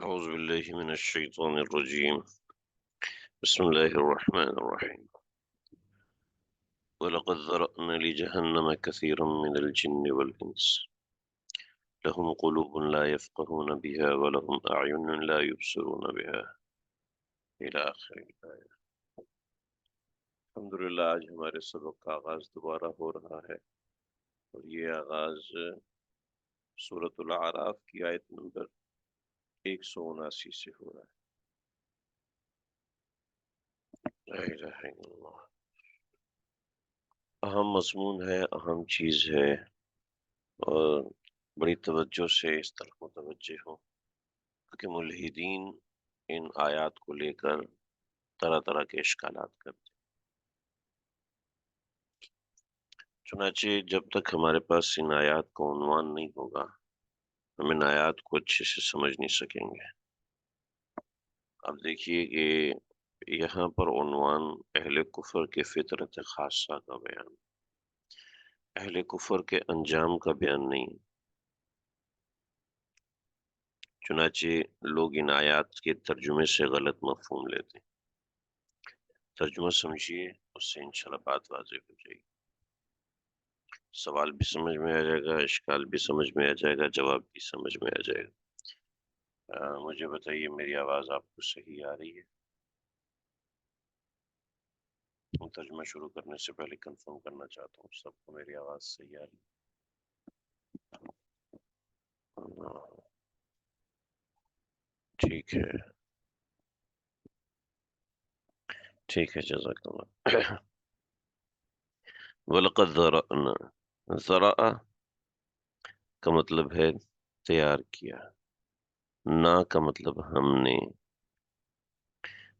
أعوذ بالله من الشيطان الرجيم. بسم الله الرحمن الرحيم. ولقد ذرأنا لجهنم كثيرا من الجن والإنس لهم قلوب لا يفقهون بها ولهم أعين لا يبصرون بها إلى آخر الآية. الحمدللہ آج ہمارے سبق کا آغاز دوبارہ ہو رہا ہے اور یہ آغاز سورۃ الاعراف کی آیت نمبر 179 سے ہو رہا ہے. لا الہ الا اللہ. اہم مضمون ہے، اہم چیز ہے، اور بڑی توجہ سے اس طرف متوجہ ہوں کہ ملحدین ان آیات کو لے کر طرح طرح کے اشکالات کرتے. چنانچہ جب تک ہمارے پاس ان آیات کا عنوان نہیں ہوگا ہم ان آیات کو اچھے سے سمجھ نہیں سکیں گے. اب دیکھیے کہ یہاں پر عنوان اہل کفر کے فطرت خاصہ کا بیان، اہل کفر کے انجام کا بیان نہیں. چنانچہ لوگ ان آیات کے ترجمے سے غلط مفہوم لیتے ہیں. ترجمہ سمجھیے، اس سے انشاءاللہ بات واضح ہو جائے گی، سوال بھی سمجھ میں آ جائے گا، اشکال بھی سمجھ میں آ جائے گا، جواب بھی سمجھ میں آ جائے گا. مجھے بتائیے میری آواز آپ کو صحیح آ رہی ہے؟ ترجمہ شروع کرنے سے پہلے کنفرم کرنا چاہتا ہوں سب کو میری آواز صحیح آ رہی ہے؟ ٹھیک ہے، ٹھیک ہے، جزاک اللہ. وَلَقَدْ ذَرَأْنَا، ذرا کا مطلب ہے تیار کیا، نا کا مطلب ہم نے،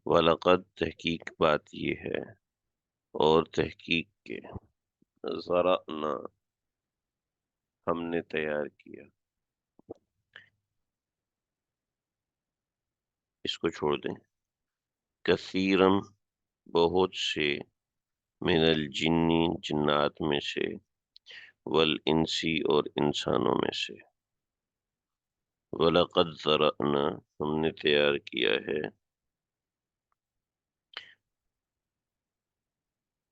وَلَقَدْ تحقیق بات یہ ہے، اور تحقیق کے، ذرأنا ہم نے تیار کیا. اس کو چھوڑ دیں. کثیرم بہت سے، من الجنی جنات میں سے، والانسی اور انسانوں میں سے. وَلَقَدْ ذَرَأْنَا ہم نے تیار کیا ہے،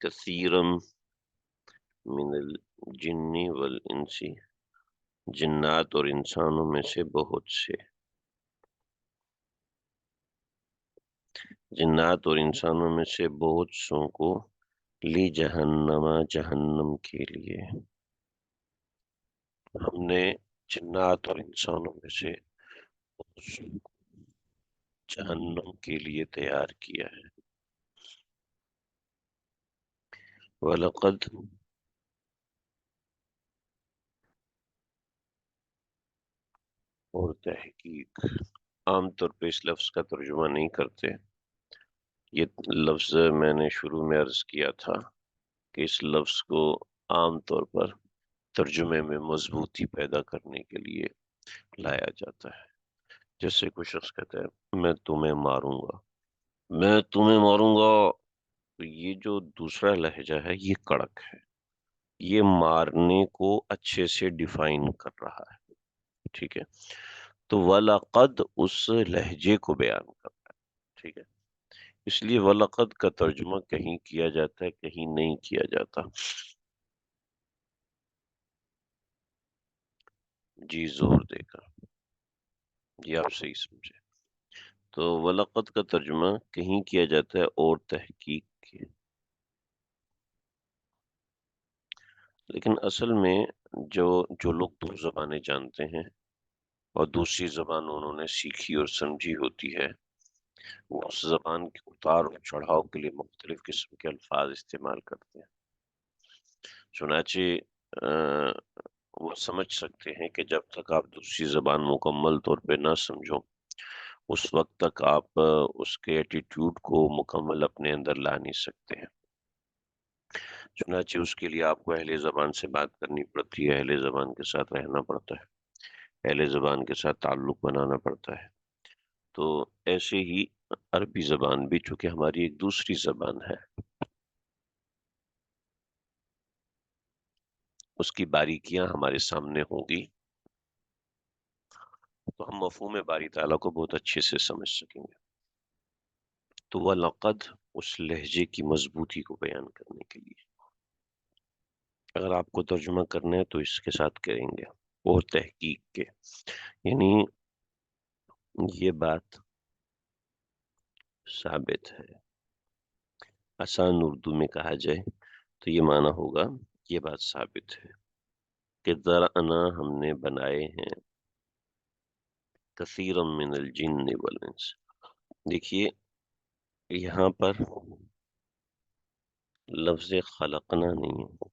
کثیرم من الجن والانسی جنات اور انسانوں میں سے بہت سے، جنات اور انسانوں میں سے بہت سوں کو، لی جہنم جہنم کے لیے. ہم نے جنات اور انسانوں میں سے بہت سوں کو جہنم کے لیے تیار کیا ہے. وَلَقَدْ اور تحقیق، عام طور پہ اس لفظ کا ترجمہ نہیں کرتے. یہ لفظ میں نے شروع میں عرض کیا تھا کہ اس لفظ کو عام طور پر ترجمے میں مضبوطی پیدا کرنے کے لیے لایا جاتا ہے. جیسے کوئی شخص کہتا ہے میں تمہیں ماروں گا، میں تمہیں ماروں گا، تو یہ جو دوسرا لہجہ ہے یہ کڑک ہے، یہ مارنے کو اچھے سے ڈیفائن کر رہا ہے. ٹھیک ہے، تو وَلَقَدْ اس لہجے کو بیان کر رہا ہے. ٹھیک ہے، اس لیے وَلَقَدْ کا ترجمہ کہیں کیا جاتا ہے، کہیں نہیں کیا جاتا. جی زور دے کر، یہ آپ صحیح سمجھے. تو وَلَقَدْ کا ترجمہ کہیں کیا جاتا ہے اور تحقیق کے، لیکن اصل میں جو لوگ دو زبانیں جانتے ہیں اور دوسری زبان انہوں نے سیکھی اور سمجھی ہوتی ہے، وہ اس زبان کے اتار اور چڑھاؤ کے لیے مختلف قسم کے الفاظ استعمال کرتے ہیں. چنانچہ وہ سمجھ سکتے ہیں کہ جب تک آپ دوسری زبان مکمل طور پہ نہ سمجھو اس وقت تک آپ اس کے ایٹیٹیوڈ کو مکمل اپنے اندر لا نہیں سکتے ہیں. چنانچہ اس کے لیے آپ کو اہل زبان سے بات کرنی پڑتی ہے، اہل زبان کے ساتھ رہنا پڑتا ہے، اہل زبان کے ساتھ تعلق بنانا پڑتا ہے. تو ایسے ہی عربی زبان بھی چونکہ ہماری ایک دوسری زبان ہے، اس کی باریکیاں ہمارے سامنے ہوں گی. تو ہم مفہوم باری تعالیٰ کو بہت اچھے سے سمجھ سکیں گے. تو وَلَقَدْ اس لہجے کی مضبوطی کو بیان کرنے کے لیے اگر آپ کو ترجمہ کرنا ہے تو اس کے ساتھ کریں گے اور تحقیق کے، یعنی یہ بات ثابت ہے. آسان اردو میں کہا جائے تو یہ معنی ہوگا یہ بات ثابت ہے کہ ذرأنا ہم نے بنائے ہیں کثیرا من الجن والانس. دیکھیے یہاں پر لفظ خلقنا نہیں ہے،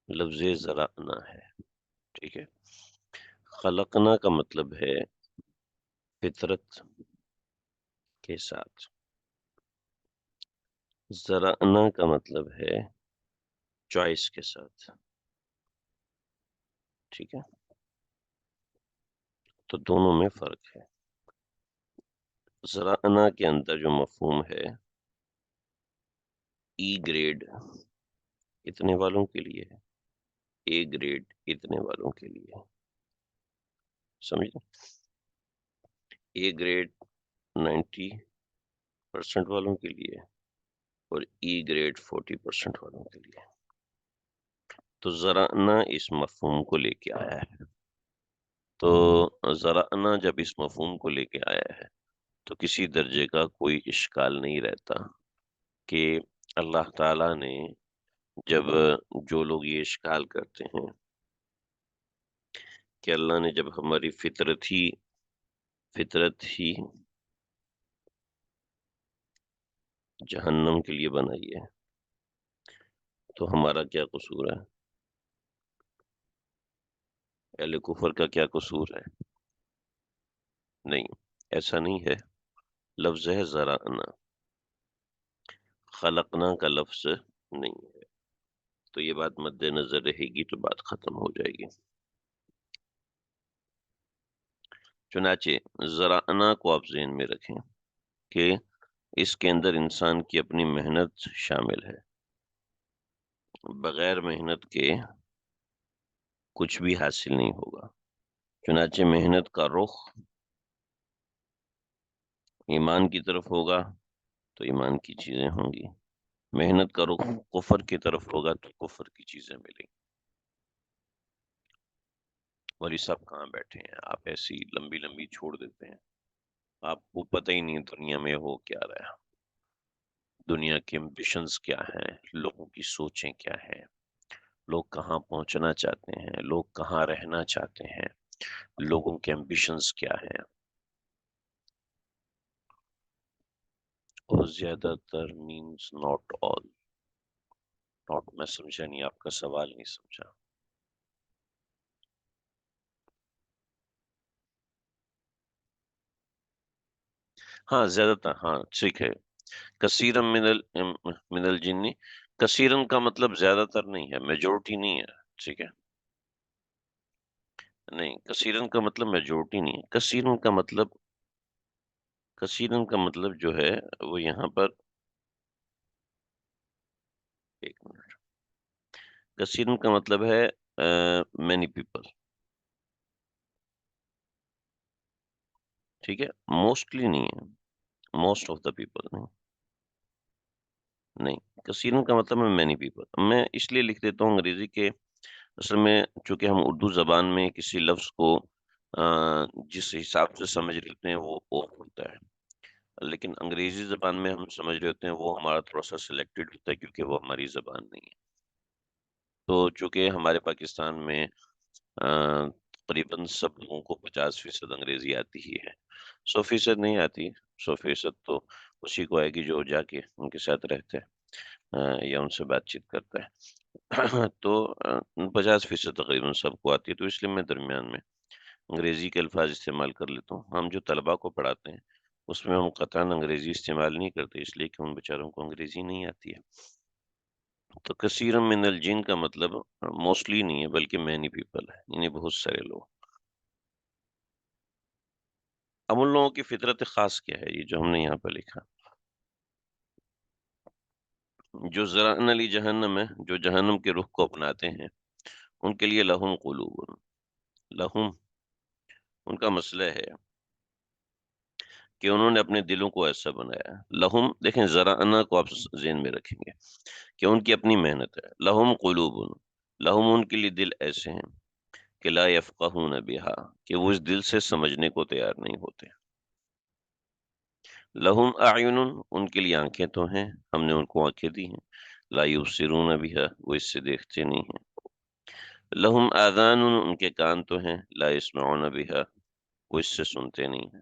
لفظ ذرأنا ہے. ٹھیک ہے، خلقنا کا مطلب ہے فطرت کے ساتھ، ذرأنا کا مطلب ہے چوائس کے ساتھ. ٹھیک ہے، تو دونوں میں فرق ہے. ذرأنا کے اندر جو مفہوم ہے ای گریڈ اتنے والوں کے لیے ہے، اے گریڈ اتنے والوں کے لیے ہے. سمجھے؟ اے گریڈ 90% والوں کے لیے اور ای گریڈ 40% والوں کے لیے. تو ذرأنا اس مفہوم کو لے کے آیا ہے. تو ذرأنا جب اس مفہوم کو لے کے آیا ہے تو کسی درجے کا کوئی اشکال نہیں رہتا کہ اللہ تعالیٰ نے جب جو لوگ یہ اشکال کرتے ہیں کہ اللہ نے جب ہماری فطرت ہی جہنم کے لیے بنائی ہے تو ہمارا کیا قصور ہے؟ اہل کفر کا کیا قصور ہے؟ نہیں، ایسا نہیں ہے. لفظ ہے ذرأنا، خلقنا کا لفظ نہیں ہے. تو یہ بات مد نظر رہے گی تو بات ختم ہو جائے گی. چنانچہ ذرأنا کو آپ ذہن میں رکھیں کہ اس کے اندر انسان کی اپنی محنت شامل ہے. بغیر محنت کے کچھ بھی حاصل نہیں ہوگا. چنانچہ محنت کا رخ ایمان کی طرف ہوگا تو ایمان کی چیزیں ہوں گی، محنت کا رخ کفر کی طرف ہوگا تو کفر کی چیزیں ملیں گی. اور یہ سب کہاں بیٹھے ہیں، آپ ایسی لمبی لمبی چھوڑ دیتے ہیں. آپ کو پتہ ہی نہیں دنیا میں ہو کیا رہا ہے، دنیا کے امبیشنز کیا ہیں، لوگوں کی سوچیں کیا ہیں، لوگ کہاں پہنچنا چاہتے ہیں، لوگ کہاں رہنا چاہتے ہیں، لوگوں کے امبیشنز کیا ہیں. اور زیادہ تر مینز ناٹ آل. ناٹ میں سمجھا نہیں، آپ کا سوال نہیں سمجھا. ہاں زیادہ تر، ہاں ٹھیک ہے. کثیرم من الجن، کثیرن کا مطلب زیادہ تر نہیں ہے، میجورٹی نہیں ہے. ٹھیک ہے، نہیں کثیرن کا مطلب میجورٹی نہیں ہے. کثیرن کا مطلب جو ہے وہ یہاں پر ایک منٹ، کثیرن کا مطلب ہے مینی پیپل. ٹھیک ہے، موسٹلی نہیں ہے، موسٹ آف دا پیپل نہیں. نہیں، کثیرن کا مطلب ہے مینی پیپل. میں اس لیے لکھ دیتا ہوں انگریزی کے، اصل میں چونکہ ہم اردو زبان میں کسی لفظ کو جس حساب سے سمجھ لیتے ہیں وہ ہوتا ہے، لیکن انگریزی زبان میں ہم سمجھ رہے ہوتے ہیں وہ ہمارا تھوڑا سا سلیکٹڈ ہوتا ہے کیونکہ وہ ہماری زبان نہیں ہے. تو چونکہ ہمارے پاکستان میں تقریباً سب لوگوں کو 50% انگریزی آتی ہی ہے، 100% نہیں آتی. 100% تو اسی کو آئے گی جو جا کے ان کے ساتھ رہتے ہیں یا ان سے بات چیت کرتا ہے. تو 50% تقریباً سب کو آتی ہے، تو اس لیے میں درمیان میں انگریزی کے الفاظ استعمال کر لیتا ہوں. ہم جو طلبا کو پڑھاتے ہیں اس میں ہم قطعاً انگریزی استعمال نہیں کرتے، اس لیے کہ ان بیچاروں کو انگریزی نہیں آتی ہے. تو کثیر من الجن کا مطلب موسٹلی نہیں ہے بلکہ مینی پیپل ہے، یعنی بہت سارے لوگ. اب ان لوگوں کی فطرت خاص کیا ہے، یہ جو ہم نے یہاں پہ لکھا، جو ذرائع علی جہنم ہے، جو جہنم کے رخ کو اپناتے ہیں، ان کے لیے لہم قلوب، لہم ان کا مسئلہ ہے کہ انہوں نے اپنے دلوں کو ایسا بنایا. لہم، دیکھیں ذرا انا کو آپ ذہن میں رکھیں گے کہ ان کی اپنی محنت ہے. لہم قلوب، لہم ان کے لیے دل ایسے ہیں کہ لا یفقہون بہا، کہ وہ اس دل سے سمجھنے کو تیار نہیں ہوتے. لہم اعین، ان کے لیے آنکھیں تو ہیں، ہم نے ان کو آنکھیں دی ہیں. لا یبصرون بہا، وہ اس سے دیکھتے نہیں ہیں. لہم آذان، ان کے کان تو ہیں. لا یسمعون بہا، وہ اس سے سنتے نہیں ہیں.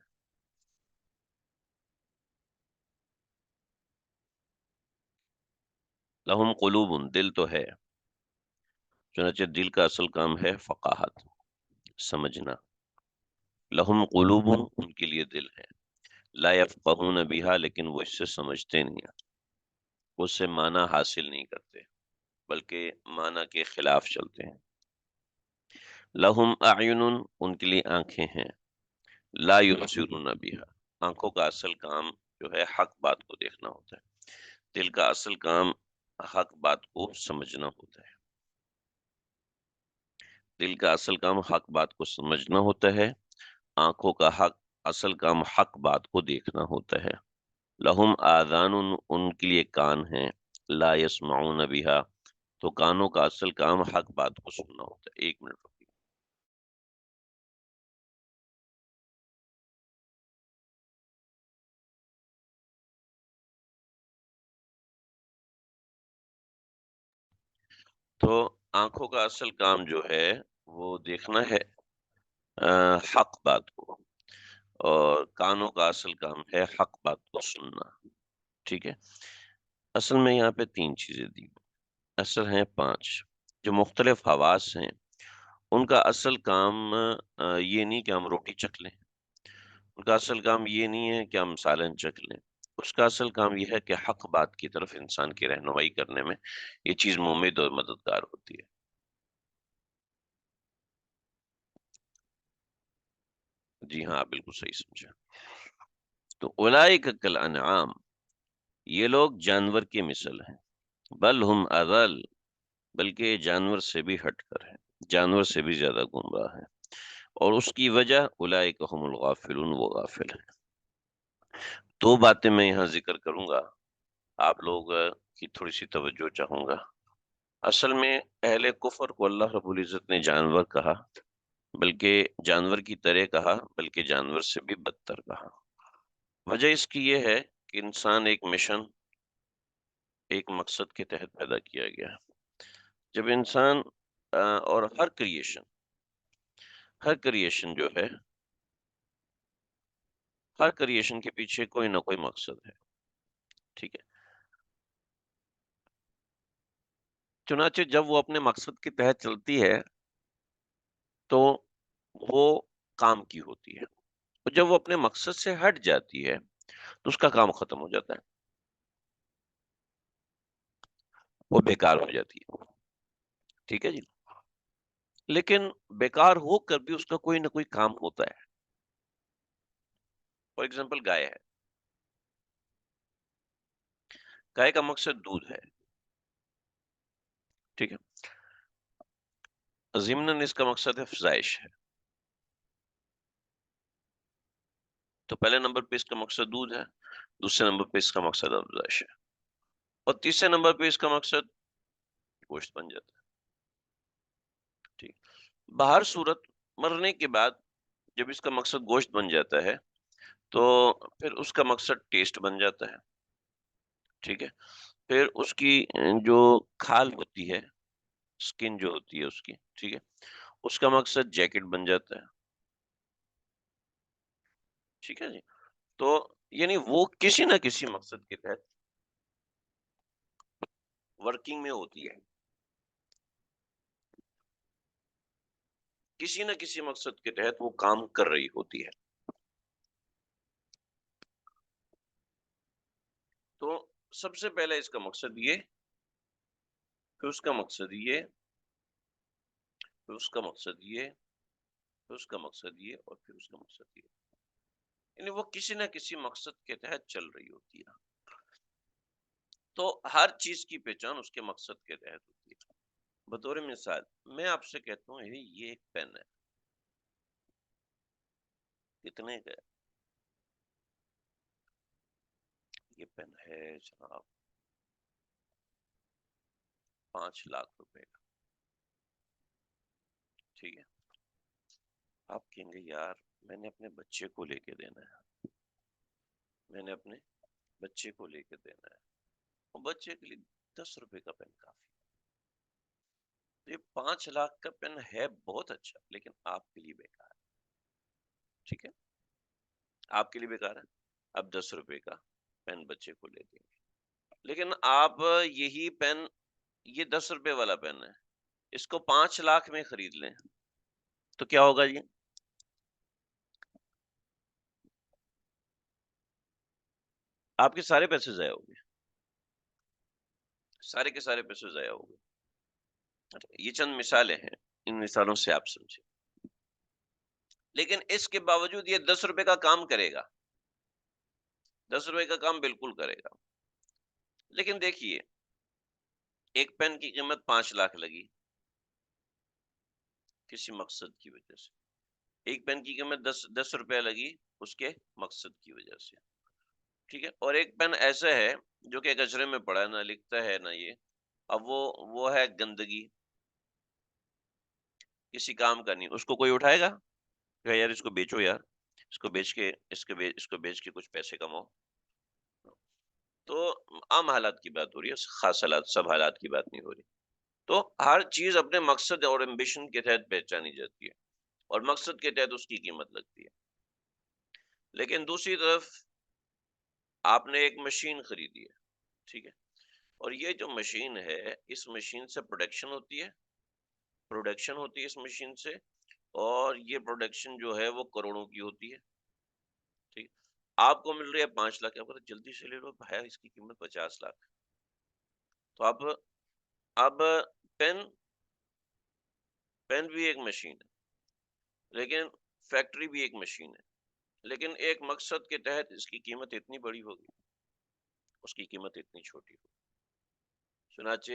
لہم قلوب، دل تو ہے، چنانچہ دل کا اصل کام ہے فقاہت، سمجھنا. لہم قلوب، ان کے لیے دل ہے. لا یفقہون بہا، لیکن وہ اس سے سمجھتے نہیں ہیں، اس سے معنی حاصل نہیں کرتے، بلکہ معنی کے خلاف چلتے ہیں. لہم اعین، ان کے لیے آنکھیں ہیں. لا یبصرون بہا، آنکھوں کا اصل کام جو ہے حق بات کو دیکھنا ہوتا ہے. دل کا اصل کام حق بات کو سمجھنا ہوتا ہے. دل کا اصل کام حق بات کو سمجھنا ہوتا ہے. آنکھوں کا اصل کام حق بات کو دیکھنا ہوتا ہے. لہم آذان، ان کے لیے کان ہیں. لا یسمعون بہا، تو کانوں کا اصل کام حق بات کو سننا ہوتا ہے. ایک منٹ رکیے. تو آنکھوں کا اصل کام جو ہے وہ دیکھنا ہے حق بات کو، اور کانوں کا اصل کام ہے حق بات کو سننا. ٹھیک ہے. اصل میں یہاں پہ تین چیزیں دی، اصل ہیں پانچ. جو مختلف حواس ہیں ان کا اصل کام یہ نہیں کہ ہم روٹی چکھ لیں، ان کا اصل کام یہ نہیں ہے کہ ہم سالن چکھ لیں. اس کا اصل کام یہ ہے کہ حق بات کی طرف انسان کی رہنمائی کرنے میں یہ چیز ممید اور مددگار ہوتی ہے. جی ہاں، بالکل صحیح سمجھا. تو اولئک کالانعام، یہ لوگ جانور کی مثل ہیں. بل ہم اضل، بلکہ یہ جانور سے بھی ہٹ کر ہے، جانور سے بھی زیادہ گمراہ ہے. اور اس کی وجہ اولئک هم الغافلون، وہ غافل ہیں. دو باتیں میں یہاں ذکر کروں گا، آپ لوگ کی تھوڑی سی توجہ چاہوں گا. اصل میں اہل کفر کو اللہ رب العزت نے جانور کہا، بلکہ جانور کی طرح کہا، بلکہ جانور سے بھی بدتر کہا. وجہ اس کی یہ ہے کہ انسان ایک مشن، ایک مقصد کے تحت پیدا کیا گیا. جب انسان اور ہر کریشن جو ہے، ہر کریشن کے پیچھے کوئی نہ کوئی مقصد ہے. ٹھیک ہے. چنانچہ جب وہ اپنے مقصد کے تحت چلتی ہے تو وہ کام کی ہوتی ہے، اور جب وہ اپنے مقصد سے ہٹ جاتی ہے تو اس کا کام ختم ہو جاتا ہے، وہ بیکار ہو جاتی ہے. ٹھیک ہے جی. لیکن بیکار ہو کر بھی اس کا کوئی نہ کوئی کام ہوتا ہے. فار ایگزامپل گائے ہے، گائے کا مقصد دودھ ہے. ٹھیک ہے. ضمناً اس کا مقصد ہے افزائش ہے. تو پہلے نمبر پہ اس کا مقصد دودھ ہے، دوسرے نمبر پہ اس کا مقصد افزائش ہے، اور تیسرے نمبر پہ اس کا مقصد گوشت بن جاتا ہے. ٹھیک. باہر صورت مرنے کے بعد جب اس کا مقصد گوشت بن جاتا ہے تو پھر اس کا مقصد ٹیسٹ بن جاتا ہے. ٹھیک ہے. پھر اس کی جو کھال ہوتی ہے، سکن جو ہوتی ہے اس کی، ٹھیک ہے، اس کا مقصد جیکٹ بن جاتا ہے. ٹھیک ہے جی. تو یعنی وہ کسی نہ کسی مقصد کے تحت ورکنگ میں ہوتی ہے، کسی نہ کسی مقصد کے تحت وہ کام کر رہی ہوتی ہے. تو سب سے پہلے اس کا مقصد یہ، پھر اس کا مقصد یہ، پھر اس کا مقصد یہ، پھر اس کا مقصد یہ، اور پھر اس کا مقصد یہ. یعنی وہ کسی نہ کسی مقصد کے تحت چل رہی ہوتی ہے. تو ہر چیز کی پہچان اس کے مقصد کے تحت ہوتی ہے. بطور مثال میں آپ سے کہتا ہوں یہ ایک پین ہے، کتنے کا ہے؟ یہ پین ہے جناب 5 لاکھ روپے کا. ٹھیک ہے. آپ کہیں گے یار میں نے اپنے بچے کو لے کے دینا ہے، میں نے اپنے بچے کو لے کے دینا ہے، اور بچے کے لیے 10 روپے کا پین کافی. یہ 5 لاکھ کا پین ہے بہت اچھا، لیکن آپ کے لیے بیکار ہے. ٹھیک ہے، آپ کے لیے بیکار ہے. اب 10 روپے کا پین بچے کو لے دیں گے، لیکن آپ یہی پین، یہ 10 روپے والا پین ہے، اس کو 5 لاکھ میں خرید لیں تو کیا ہوگا جی؟ آپ کے سارے پیسے ضائع ہو گئے، سارے کے سارے پیسے ضائع ہو گئے. یہ چند مثالیں ہیں، ان مثالوں سے آپ سمجھیں. لیکن اس کے باوجود یہ 10 روپے کا کام کرے گا، 10 روپے کا کام بالکل کرے گا. لیکن دیکھیے، ایک پین کی قیمت 5 لاکھ لگی کسی مقصد کی وجہ سے، ایک پین کی قیمت 10 روپے لگی اس کے مقصد کی وجہ سے. ٹھیک ہے، اور ایک پین ایسا ہے جو کہ کچرے میں پڑا ہے، نہ لکھتا ہے نہ یہ. اب وہ ہے گندگی، کسی کام کا نہیں، اس کو کوئی اٹھائے گا کہ یار اس کو بیچو، یار اس کو بیچ کے کچھ پیسے کماؤ. تو عام حالات کی بات ہو رہی ہے، خاص حالات، سب حالات کی بات نہیں ہو رہی. تو ہر چیز اپنے مقصد اور ایمبیشن کے تحت پہچانی جاتی ہے، اور مقصد کے تحت اس کی قیمت لگتی ہے. لیکن دوسری طرف آپ نے ایک مشین خریدی ہے، ٹھیک ہے، اور یہ جو مشین ہے، اس مشین سے پروڈکشن ہوتی ہے اس مشین سے، اور یہ پروڈکشن جو ہے وہ کروڑوں کی ہوتی ہے. ٹھیک، آپ کو مل رہی ہے 5 لاکھ، آپ کہتے ہیں جلدی سے لے لو بھائی، اس کی قیمت 50 لاکھ. تو اب پین پین بھی ایک مشین ہے، لیکن فیکٹری بھی ایک مشین ہے، لیکن ایک مقصد کے تحت اس کی قیمت اتنی بڑی ہوگی، اس کی قیمت اتنی چھوٹی ہوگی. چنانچہ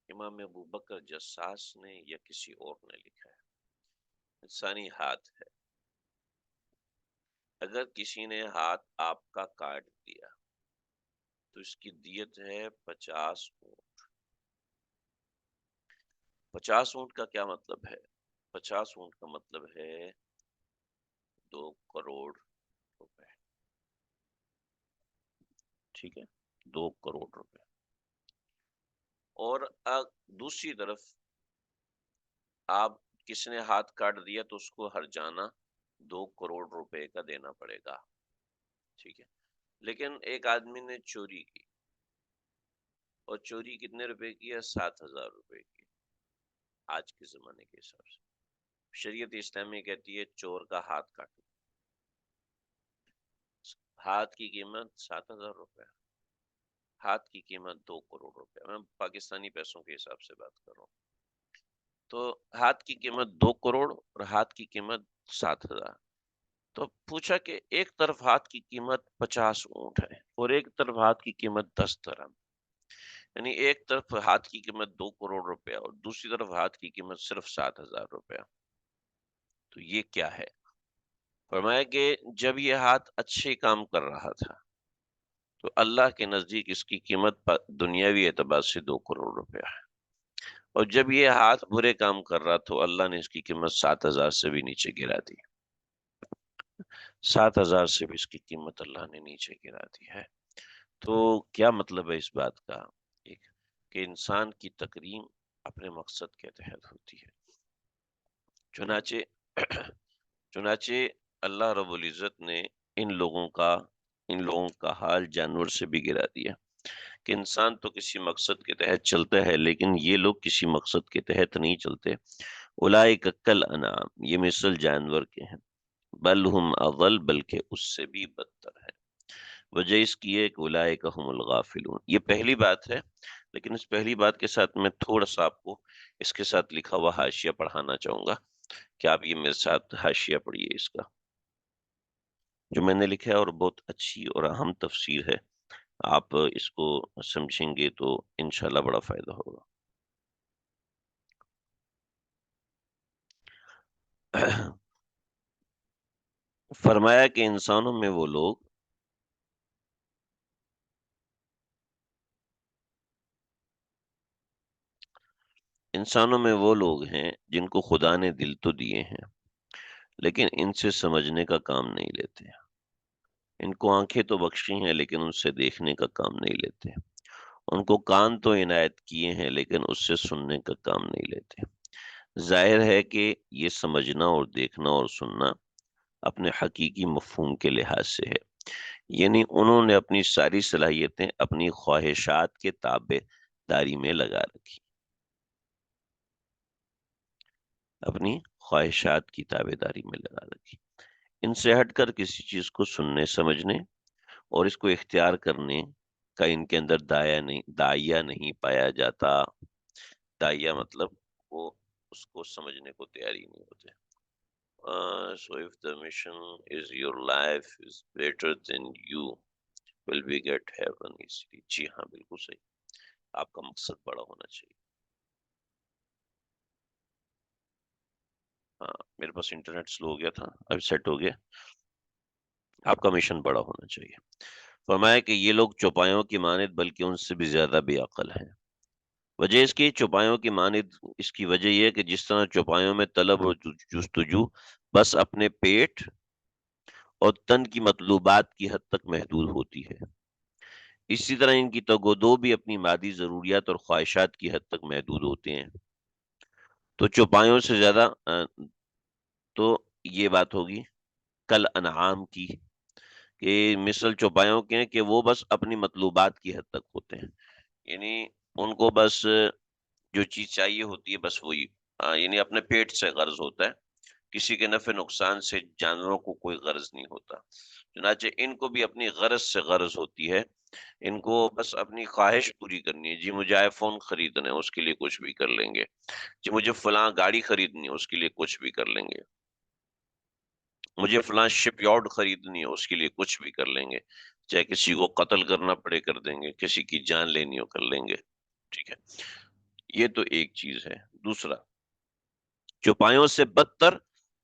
امام ابو بکر جساس نے یا کسی اور نے لکھا ہے، انسانی ہاتھ ہے، اگر کسی نے ہاتھ آپ کا کاٹ دیا تو اس کی دیت ہے 50 اونٹ. 50 اونٹ کا کیا مطلب ہے؟ 50 اونٹ کا مطلب ہے 2 کروڑ روپے. ٹھیک ہے، 2 کروڑ روپے. اور دوسری طرف آپ کسی نے ہاتھ کاٹ دیا تو اس کو ہر جانا 2 کروڑ روپے کا دینا پڑے گا. ٹھیک ہے، لیکن ایک آدمی نے چوری کی، اور چوری کتنے روپے کی ہے؟ 7,000 روپے کی، آج کے زمانے کے حساب سے. شریعت اسلامی کہتی ہے چور کا ہاتھ کاٹو. ہاتھ کی قیمت 7,000 روپے، ہاتھ کی قیمت 2 کروڑ روپے. میں پاکستانی پیسوں کے حساب سے بات کر رہا ہوں. تو ہاتھ کی قیمت 2 کروڑ اور ہاتھ کی قیمت 7,000. تو پوچھا کہ ایک طرف ہاتھ کی قیمت 50 اونٹ ہے اور ایک طرف ہاتھ کی قیمت 10 درہم، یعنی ایک طرف ہاتھ کی قیمت 2 کروڑ روپیہ اور دوسری طرف ہاتھ کی قیمت صرف 7,000 روپیہ. تو یہ کیا ہے؟ فرمایا کہ جب یہ ہاتھ اچھے کام کر رہا تھا تو اللہ کے نزدیک اس کی قیمت دنیاوی اعتبار سے 2 کروڑ روپیہ ہے، اور جب یہ ہاتھ برے کام کر رہا تو اللہ نے اس کی قیمت 7,000 سے بھی نیچے گرا دی. 7,000 سے بھی اس کی قیمت اللہ نے نیچے گرا دی ہے. تو کیا مطلب ہے اس بات کا؟ ایک کہ انسان کی تکریم اپنے مقصد کے تحت ہوتی ہے. چنانچہ اللہ رب العزت نے ان لوگوں کا حال جانور سے بھی گرا دیا کہ انسان تو کسی مقصد کے تحت چلتا ہے، لیکن یہ لوگ کسی مقصد کے تحت نہیں چلتے. اولئک کالانعام، یہ مثل جانور کے ہیں، بل ہم اضل، بلکہ اس سے بھی بدتر ہے. وجہ اس کی ہے کہ اولئک هم الغافلون. یہ پہلی بات ہے، لیکن اس پہلی بات کے ساتھ میں تھوڑا سا آپ کو اس کے ساتھ لکھا ہوا حاشیہ پڑھانا چاہوں گا کہ آپ یہ میرے ساتھ حاشیہ پڑھیے اس کا، جو میں نے لکھا ہے، اور بہت اچھی اور اہم تفسیر ہے. آپ اس کو سمجھیں گے تو انشاءاللہ بڑا فائدہ ہوگا. فرمایا کہ انسانوں میں وہ لوگ ہیں جن کو خدا نے دل تو دیے ہیں لیکن ان سے سمجھنے کا کام نہیں لیتے. ان کو آنکھیں تو بخشی ہیں لیکن ان سے دیکھنے کا کام نہیں لیتے. ان کو کان تو عنایت کیے ہیں لیکن اس سے سننے کا کام نہیں لیتے. ظاہر ہے کہ یہ سمجھنا اور دیکھنا اور سننا اپنے حقیقی مفہوم کے لحاظ سے ہے. یعنی انہوں نے اپنی ساری صلاحیتیں اپنی خواہشات کے تابع داری میں لگا رکھی. اپنی خواہشات کی تابع داری میں لگا رکھی. ان سے ہٹ کر کسی چیز کو سننے سمجھنے اور اس کو اختیار کرنے کا ان کے اندر داعیہ نہیں پایا جاتا. داعیہ مطلب وہ اس کو سمجھنے کو تیار ہی نہیں ہوتے. So if the mission is your life is better than you will be get heaven easily. جی ہاں بالکل صحیح. آپ کا مقصد بڑا ہونا چاہیے. ہاں میرے پاس انٹرنیٹ سلو ہو گیا تھا اب سیٹ ہو گیا. آپ کا مشن بڑا ہونا چاہیے. فرمایا کہ یہ لوگ چوپایوں کی مانند بلکہ ان سے بھی زیادہ بے عقل ہیں. وجہ اس کی چوپایوں کی مانند اس کی وجہ یہ ہے کہ جس طرح چوپایوں میں طلب اور جستجو بس اپنے پیٹ اور تن کی مطلوبات کی حد تک محدود ہوتی ہے، اسی طرح ان کی تگ و دو بھی اپنی مادی ضروریات اور خواہشات کی حد تک محدود ہوتے ہیں. تو چوپایوں سے زیادہ تو یہ بات ہوگی کل انعام کی کہ مثل چوپایوں کے ہیں کہ وہ بس اپنی مطلوبات کی حد تک ہوتے ہیں. یعنی ان کو بس جو چیز چاہیے ہوتی ہے بس وہی، یعنی اپنے پیٹ سے غرض ہوتا ہے. کسی کے نفع نقصان سے جانوروں کو کوئی غرض نہیں ہوتا. چنانچہ ان کو بھی اپنی غرض سے غرض ہوتی ہے. ان کو بس اپنی خواہش پوری کرنی ہے. جی مجھے آئی فون خریدنا ہے، اس کے لیے کچھ بھی کر لیں گے. جی مجھے فلاں گاڑی خریدنی ہے، اس کے لیے کچھ بھی کر لیں گے. مجھے فلاں شپ یارڈ خریدنی ہے، اس کے لیے کچھ بھی کر لیں گے. چاہے کسی کو قتل کرنا پڑے کر دیں گے، کسی کی جان لینی ہو کر لیں گے. ٹھیک ہے، یہ تو ایک چیز ہے. دوسرا، چوپایوں سے بدتر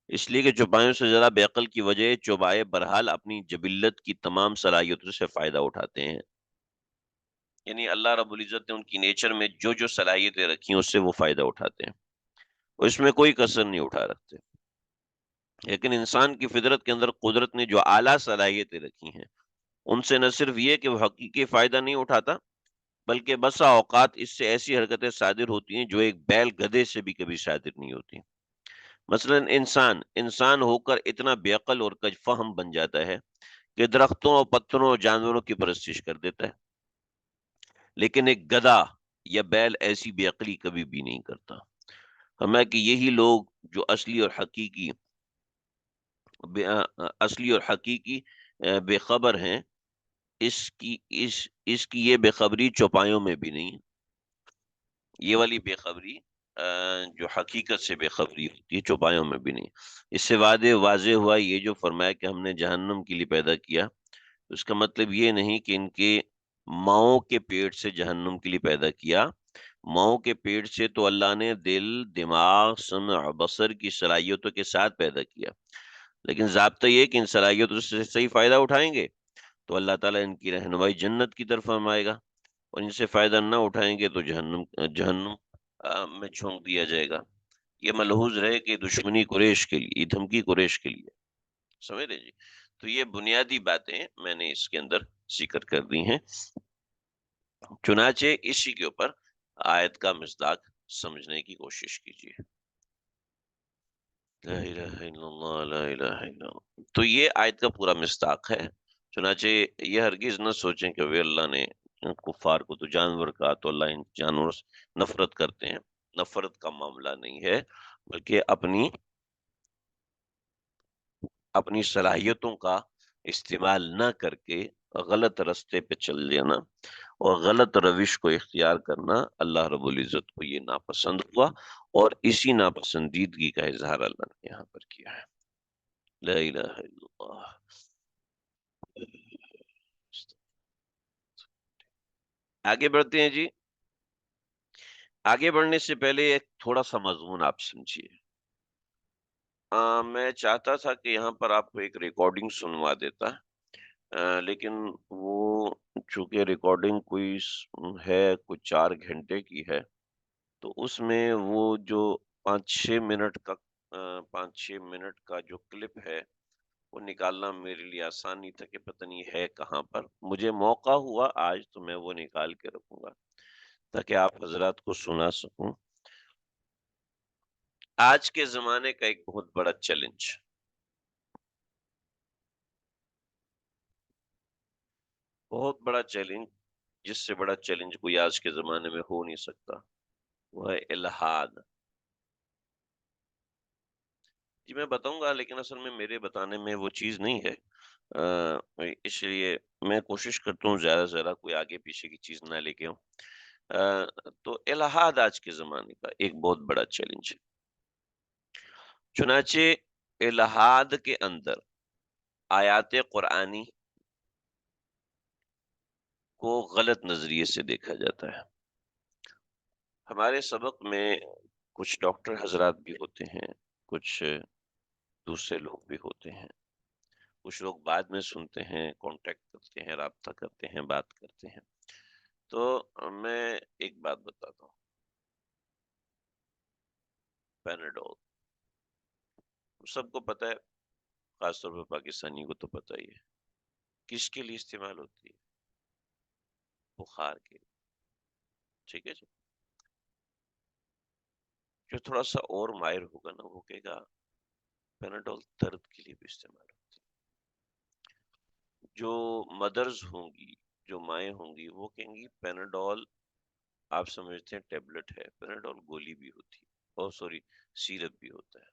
اس لیے کہ چوپایوں سے زیادہ بے عقل کی وجہ چوپائے برحال اپنی جبلت کی تمام صلاحیتوں سے فائدہ اٹھاتے ہیں. یعنی اللہ رب العزت نے ان کی نیچر میں جو جو صلاحیتیں رکھی ہیں اس سے وہ فائدہ اٹھاتے ہیں، اس میں کوئی کسر نہیں اٹھا رکھتے. لیکن انسان کی فطرت کے اندر قدرت نے جو اعلیٰ صلاحیتیں رکھی ہیں ان سے نہ صرف یہ کہ وہ حقیقی فائدہ نہیں اٹھاتا بلکہ بسا اوقات اس سے ایسی حرکتیں صادر ہوتی ہیں جو ایک بیل گدھے سے بھی کبھی صادر نہیں ہوتی. مثلا انسان ہو کر اتنا بے عقل اور کج فہم بن جاتا ہے کہ درختوں اور پتھروں اور جانوروں کی پرستش کر دیتا ہے، لیکن ایک گدھا یا بیل ایسی بے عقلی کبھی بھی نہیں کرتا. ہمیں کہ یہی لوگ جو اصلی اور حقیقی بے خبر ہیں، اس کی اس کی یہ بے خبری چوپایوں میں بھی نہیں. یہ والی بے خبری جو حقیقت سے بے خبری ہوتی ہے چوپایوں میں بھی نہیں. اس سے واضح ہوا یہ جو فرمایا کہ ہم نے جہنم کے لیے پیدا کیا، اس کا مطلب یہ نہیں کہ ان کے ماؤں کے پیٹ سے جہنم کے لیے پیدا کیا. ماؤں کے پیٹ سے تو اللہ نے دل، دماغ، سمع، بصر کی صلاحیتوں کے ساتھ پیدا کیا، لیکن ضابطہ یہ کہ ان صلاحیتوں سے صحیح فائدہ اٹھائیں گے تو اللہ تعالیٰ ان کی رہنمائی جنت کی طرف فرمائے گا، اور ان سے فائدہ نہ اٹھائیں گے تو جہنم میں جھونک دیا جائے گا. یہ ملحوظ رہے کہ دشمنی قریش کے لیے، یہ دھمکی قریش کے لیے. سمجھ رہے جی؟ تو یہ بنیادی باتیں میں نے اس کے اندر ذکر کر دی ہیں. چنانچہ اسی کے اوپر آیت کا مصداق سمجھنے کی کوشش کیجیے. لا الہ الا اللہ لا الہ الا اللہ. تو یہ آیت کا پورا مصداق ہے. چنانچہ یہ ہرگز نہ سوچیں کہ وہ اللہ نے کفار کو تو جانور کا تو اللہ ان جانوروں سے نفرت کرتے ہیں. نفرت کا معاملہ نہیں ہے، بلکہ اپنی صلاحیتوں کا استعمال نہ کر کے غلط رستے پہ چل لینا اور غلط روش کو اختیار کرنا اللہ رب العزت کو یہ ناپسند ہوا، اور اسی ناپسندیدگی کا اظہار اللہ نے یہاں پر کیا ہے. لا الہ الا اللہ. آگے بڑھتے ہیں جی. آگے بڑھنے سے پہلے ایک تھوڑا سا مضمون آپ سمجھیے. میں چاہتا تھا کہ یہاں پر آپ کو ایک ریکارڈنگ سنوا دیتا، لیکن وہ چونکہ ریکارڈنگ ہے کچھ 4 گھنٹے کی ہے، تو اس میں وہ جو 5-6 منٹ کا جو کلپ ہے وہ نکالنا میرے لیے آسان نہیں تھا کہ پتہ نہیں ہے کہاں پر۔ مجھے موقع ہوا آج تو میں وہ نکال کے رکھوں گا تاکہ آپ حضرات کو سنا سکوں۔ آج کے زمانے کا ایک بہت بڑا چیلنج، بہت بڑا چیلنج، جس سے بڑا چیلنج کوئی آج کے زمانے میں ہو نہیں سکتا، وہ ہے الحاد۔ جی میں بتاؤں گا، لیکن اصل میں میرے بتانے میں وہ چیز نہیں ہے، اس لیے میں کوشش کرتا ہوں زیادہ سے زیادہ کوئی آگے پیچھے کی چیز نہ لے کے ہوں۔ تو الحاد آج کے زمانے کا ایک بہت بڑا چیلنج ہے۔ چنانچہ الحاد کے اندر آیات قرآنی کو غلط نظریے سے دیکھا جاتا ہے۔ ہمارے سبق میں کچھ ڈاکٹر حضرات بھی ہوتے ہیں، کچھ دوسرے لوگ بھی ہوتے ہیں، کچھ لوگ بعد میں سنتے ہیں، کانٹیکٹ کرتے ہیں، رابطہ کرتے ہیں، بات کرتے ہیں۔ تو میں ایک بات بتاتا ہوں، پیناڈول سب کو پتہ ہے، خاص طور پہ پاکستانی کو تو پتہ ہی ہے کس کے لیے استعمال ہوتی ہے، بخار کے لیے، ٹھیک ہے جی۔ جو تھوڑا سا اور ماہر ہوگا نا وہ کہے گا پیناڈول درد کے لیے بھی استعمال ہوتی ہے۔ جو مدرز ہوں گی، جو مائیں ہوں گی، وہ کہیں گی پیناڈول آپ سمجھتے ہیں ٹیبلٹ ہے، پیناڈول گولی بھی ہوتی ہے، اور سوری سیرپ بھی ہوتا ہے،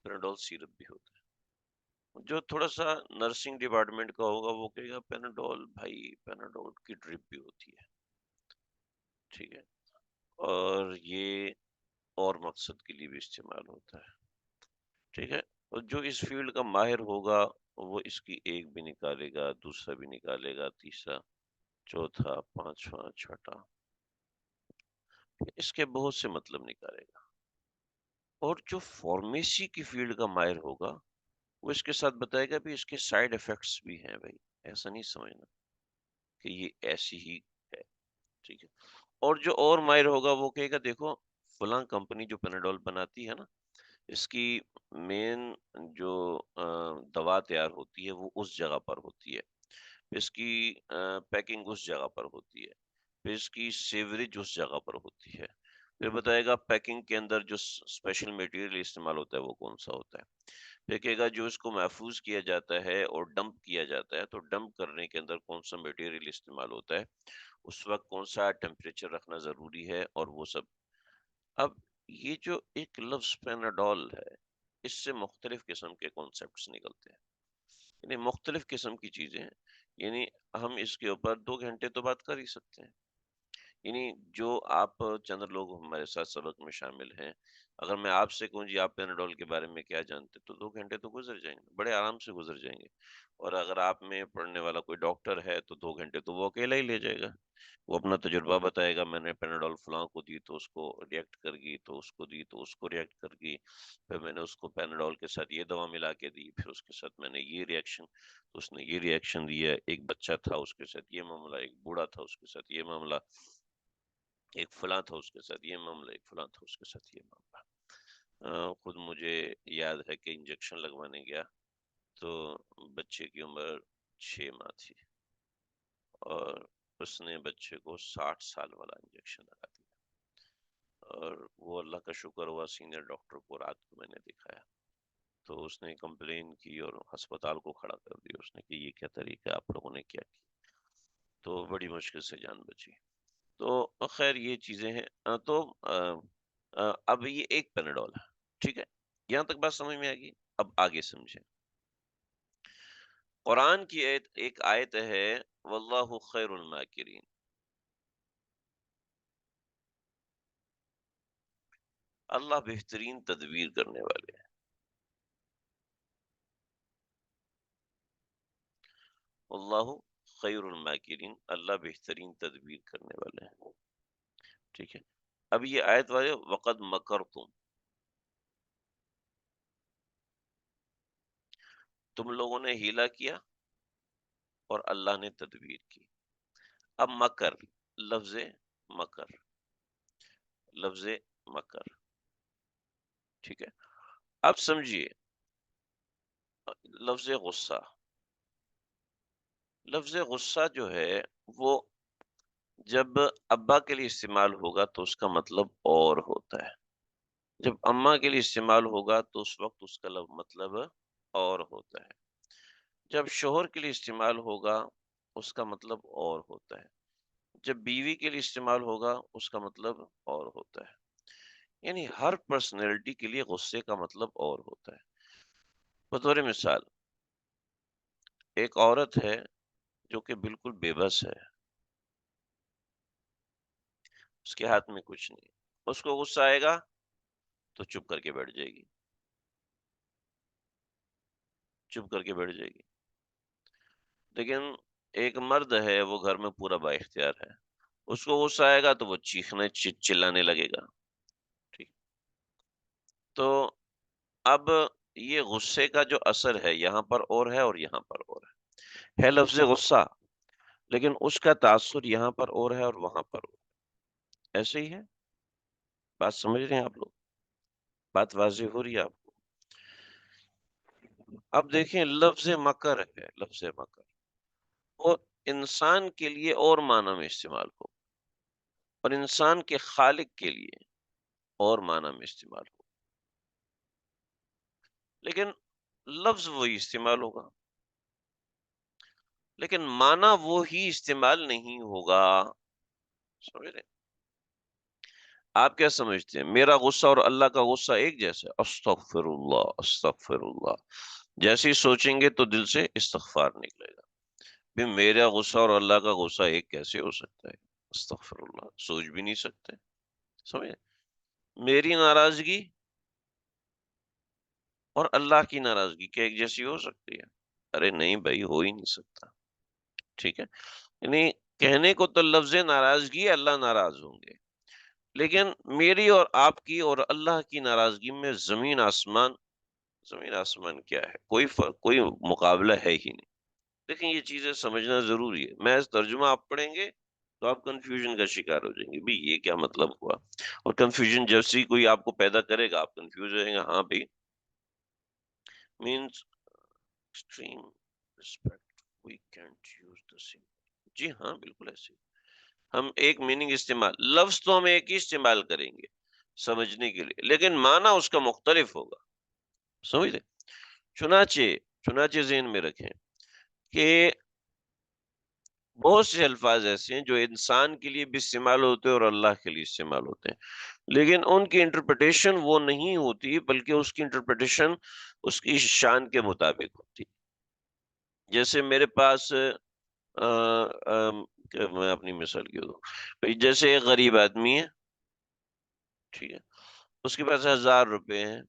پیناڈول سیرپ بھی ہوتا ہے۔ جو تھوڑا سا نرسنگ ڈپارٹمنٹ کا ہوگا وہ کہے گا پیناڈول بھائی، پیناڈول کی ڈرپ بھی ہوتی ہے، ٹھیک ہے، اور یہ اور مقصد کے لیے بھی استعمال ہوتا ہے، ٹھیک ہے۔ اور جو اس فیلڈ کا ماہر ہوگا وہ اس کی ایک بھی نکالے گا، دوسرا بھی نکالے گا، تیسرا، چوتھا، پانچواں، چھٹا، اس کے بہت سے مطلب نکالے گا۔ اور جو فارمیسی کی فیلڈ کا ماہر ہوگا وہ اس کے ساتھ بتائے گا بھی اس کے سائیڈ ایفیکٹس بھی ہیں بھائی، ایسا نہیں سمجھنا کہ یہ ایسی ہی ہے، ٹھیک ہے۔ اور جو اور ماہر ہوگا وہ کہے گا دیکھو فلاں کمپنی جو پیناڈول بناتی ہے نا، اس کی مین جو دوا تیار ہوتی ہے وہ اس جگہ پر ہوتی ہے، اس کی پیکنگ اس جگہ پر ہوتی ہے، پھر اس کی سیوریج اس جگہ پر ہوتی ہے، پھر بتائے گا پیکنگ کے اندر جو اسپیشل میٹیریل استعمال ہوتا ہے وہ کون سا ہوتا ہے، پھر کہے گا جو اس کو محفوظ کیا جاتا ہے اور ڈمپ کیا جاتا ہے تو ڈمپ کرنے کے اندر کون سا میٹیریل استعمال ہوتا ہے، اس وقت کون سا ٹیمپریچر رکھنا ضروری ہے، اور وہ سب۔ اب یہ جو ایک لفظ پیناڈول ہے، اس سے مختلف قسم کے کانسیپٹس نکلتے ہیں، یعنی مختلف قسم کی چیزیں ہیں، یعنی ہم اس کے اوپر 2 گھنٹے تو بات کر ہی سکتے ہیں۔ یعنی جو آپ چند لوگ ہمارے ساتھ سبق میں شامل ہیں، اگر میں آپ سے کہوں جی آپ پیناڈول کے بارے میں کیا جانتے تو 2 گھنٹے تو گزر جائیں گے، بڑے آرام سے گزر جائیں گے۔ اور اگر آپ میں پڑھنے والا کوئی ڈاکٹر ہے تو 2 گھنٹے تو وہ اکیلا ہی لے جائے گا، وہ اپنا تجربہ بتائے گا، میں نے پیناڈول فلاں کو دی تو اس کو ریئیکٹ کر گئی، تو اس کو دی تو اس کو ریئیکٹ کر گئی، پھر میں نے اس کو پیناڈول کے ساتھ یہ دوا ملا کے دی، پھر اس کے ساتھ میں نے یہ ریئیکشن، تو اس نے یہ ریئیکشن دیا، ایک بچہ تھا اس کے ساتھ یہ معاملہ، ایک بوڑھا تھا اس کے ساتھ یہ معاملہ، ایک فلاں تھا اس کے ساتھ یہ معاملہ، ایک فلاں تھا اس کے ساتھ یہ معاملہ۔ خود مجھے یاد ہے کہ انجیکشن لگوانے گیا تو بچے کی عمر 6 ماہ تھی، اور اس نے بچے کو 60 سال والا انجیکشن لگا دیا، اور وہ اللہ کا شکر ہوا سینئر ڈاکٹر کو رات کو میں نے دکھایا تو اس نے کمپلین کی اور ہسپتال کو کھڑا کر دیا، اس نے کہ یہ کیا طریقہ آپ لوگوں نے کیا کی، تو بڑی مشکل سے جان بچی۔ تو خیر یہ چیزیں ہیں، تو اب یہ ایک پیناڈول ہے، ٹھیک ہے، یہاں تک بات سمجھ میں آ گئی۔ اب آگے سمجھیں، قرآن کی ایک آیت ہے واللہ خیر الماکرین، اللہ بہترین تدبیر کرنے والے ہیں، اللہ خیر الماکرین، اللہ بہترین تدبیر کرنے والے ہیں، ٹھیک ہے۔ اب یہ آیت والے وقد مکرتم، تم لوگوں نے ہیلا کیا اور اللہ نے تدبیر کی. اب مکر، لفظ مکر، لفظ مکر، ٹھیک ہے. اب سمجھیے لفظ غصہ، لفظ غصہ جو ہے وہ جب ابا کے لیے استعمال ہوگا تو اس کا مطلب اور ہوتا ہے، جب اماں کے لیے استعمال ہوگا تو اس وقت اس کا مطلب اور ہوتا ہے، جب شوہر کے لیے استعمال ہوگا اس کا مطلب اور ہوتا ہے، جب بیوی کے لیے استعمال ہوگا اس کا مطلب اور ہوتا ہے. یعنی ہر پرسنالٹی کے لیے غصے کا مطلب اور ہوتا ہے. بطور مثال ایک عورت ہے جو کہ بالکل بے بس ہے، اس کے ہاتھ میں کچھ نہیں، اس کو غصہ آئے گا تو چپ کر کے بیٹھ جائے گی، چپ کر کے بیٹھ جائے گی. لیکن ایک مرد ہے وہ گھر میں پورا با اختیار ہے، اس کو غصہ آئے گا تو وہ چیخنے چلانے لگے گا. ٹھیک. تو اب یہ غصے کا جو اثر ہے یہاں پر اور ہے اور یہاں پر اور ہے لفظ غصہ، لیکن اس کا تاثر یہاں پر اور ہے اور وہاں پر اور. ایسے ہی ہے. بات سمجھ رہے ہیں آپ لوگ؟ بات واضح ہو رہی ہے آپ کو؟ اب دیکھیں لفظ مکر ہے، لفظ مکر وہ انسان کے لیے اور معنی میں استعمال ہو اور انسان کے خالق کے لیے اور معنی میں استعمال ہو، لیکن لفظ وہی استعمال ہوگا لیکن معنی وہی استعمال نہیں ہوگا. سمجھ رہے ہیں؟ آپ کیا سمجھتے ہیں میرا غصہ اور اللہ کا غصہ ایک جیسا؟ استغفر اللہ، استغفر اللہ. جیسے ہی سوچیں گے تو دل سے استغفار نکلے گا. بھی میرا غصہ اور اللہ کا غصہ ایک کیسے ہو سکتا ہے؟ استغفر اللہ، سوچ بھی نہیں سکتے. سمجھے؟ میری ناراضگی اور اللہ کی ناراضگی کیا ایک جیسی ہو سکتی ہے؟ ارے نہیں بھائی، ہو ہی نہیں سکتا. ٹھیک ہے. یعنی کہنے کو تو لفظ ناراضگی اللہ ناراض ہوں گے، لیکن میری اور آپ کی اور اللہ کی ناراضگی میں زمین آسمان، زمین آسمان کیا ہے، کوئی فرق، کوئی مقابلہ ہے ہی نہیں. لیکن یہ چیزیں سمجھنا ضروری ہے. محض ترجمہ آپ پڑھیں گے تو آپ کنفیوژن کا شکار ہو جائیں گے بھی یہ کیا مطلب ہوا. اور کنفیوژن جیسی کوئی آپ کو پیدا کرے گا آپ کنفیوز ہو جائیں گے. ہاں بھائی means extreme respect we can't use the same. جی ہاں بالکل ایسے ہم ایک میننگ استعمال، لفظ تو ہم ایک ہی استعمال کریں گے سمجھنے کے لیے، لیکن معنی اس کا مختلف ہوگا. سمجھتے؟ چنانچہ چنانچہ ذہن میں رکھیں کہ بہت سے الفاظ ایسے ہیں جو انسان کے لیے بھی استعمال ہوتے ہیں اور اللہ کے لیے استعمال ہوتے ہیں، لیکن ان کی انٹرپریٹیشن وہ نہیں ہوتی بلکہ اس کی انٹرپریٹیشن اس کی شان کے مطابق ہوتی. جیسے میرے پاس میں اپنی مثال کی دوں، جیسے ایک غریب آدمی ہے، ٹھیک ہے، اس کے پاس 1000 روپے ہیں،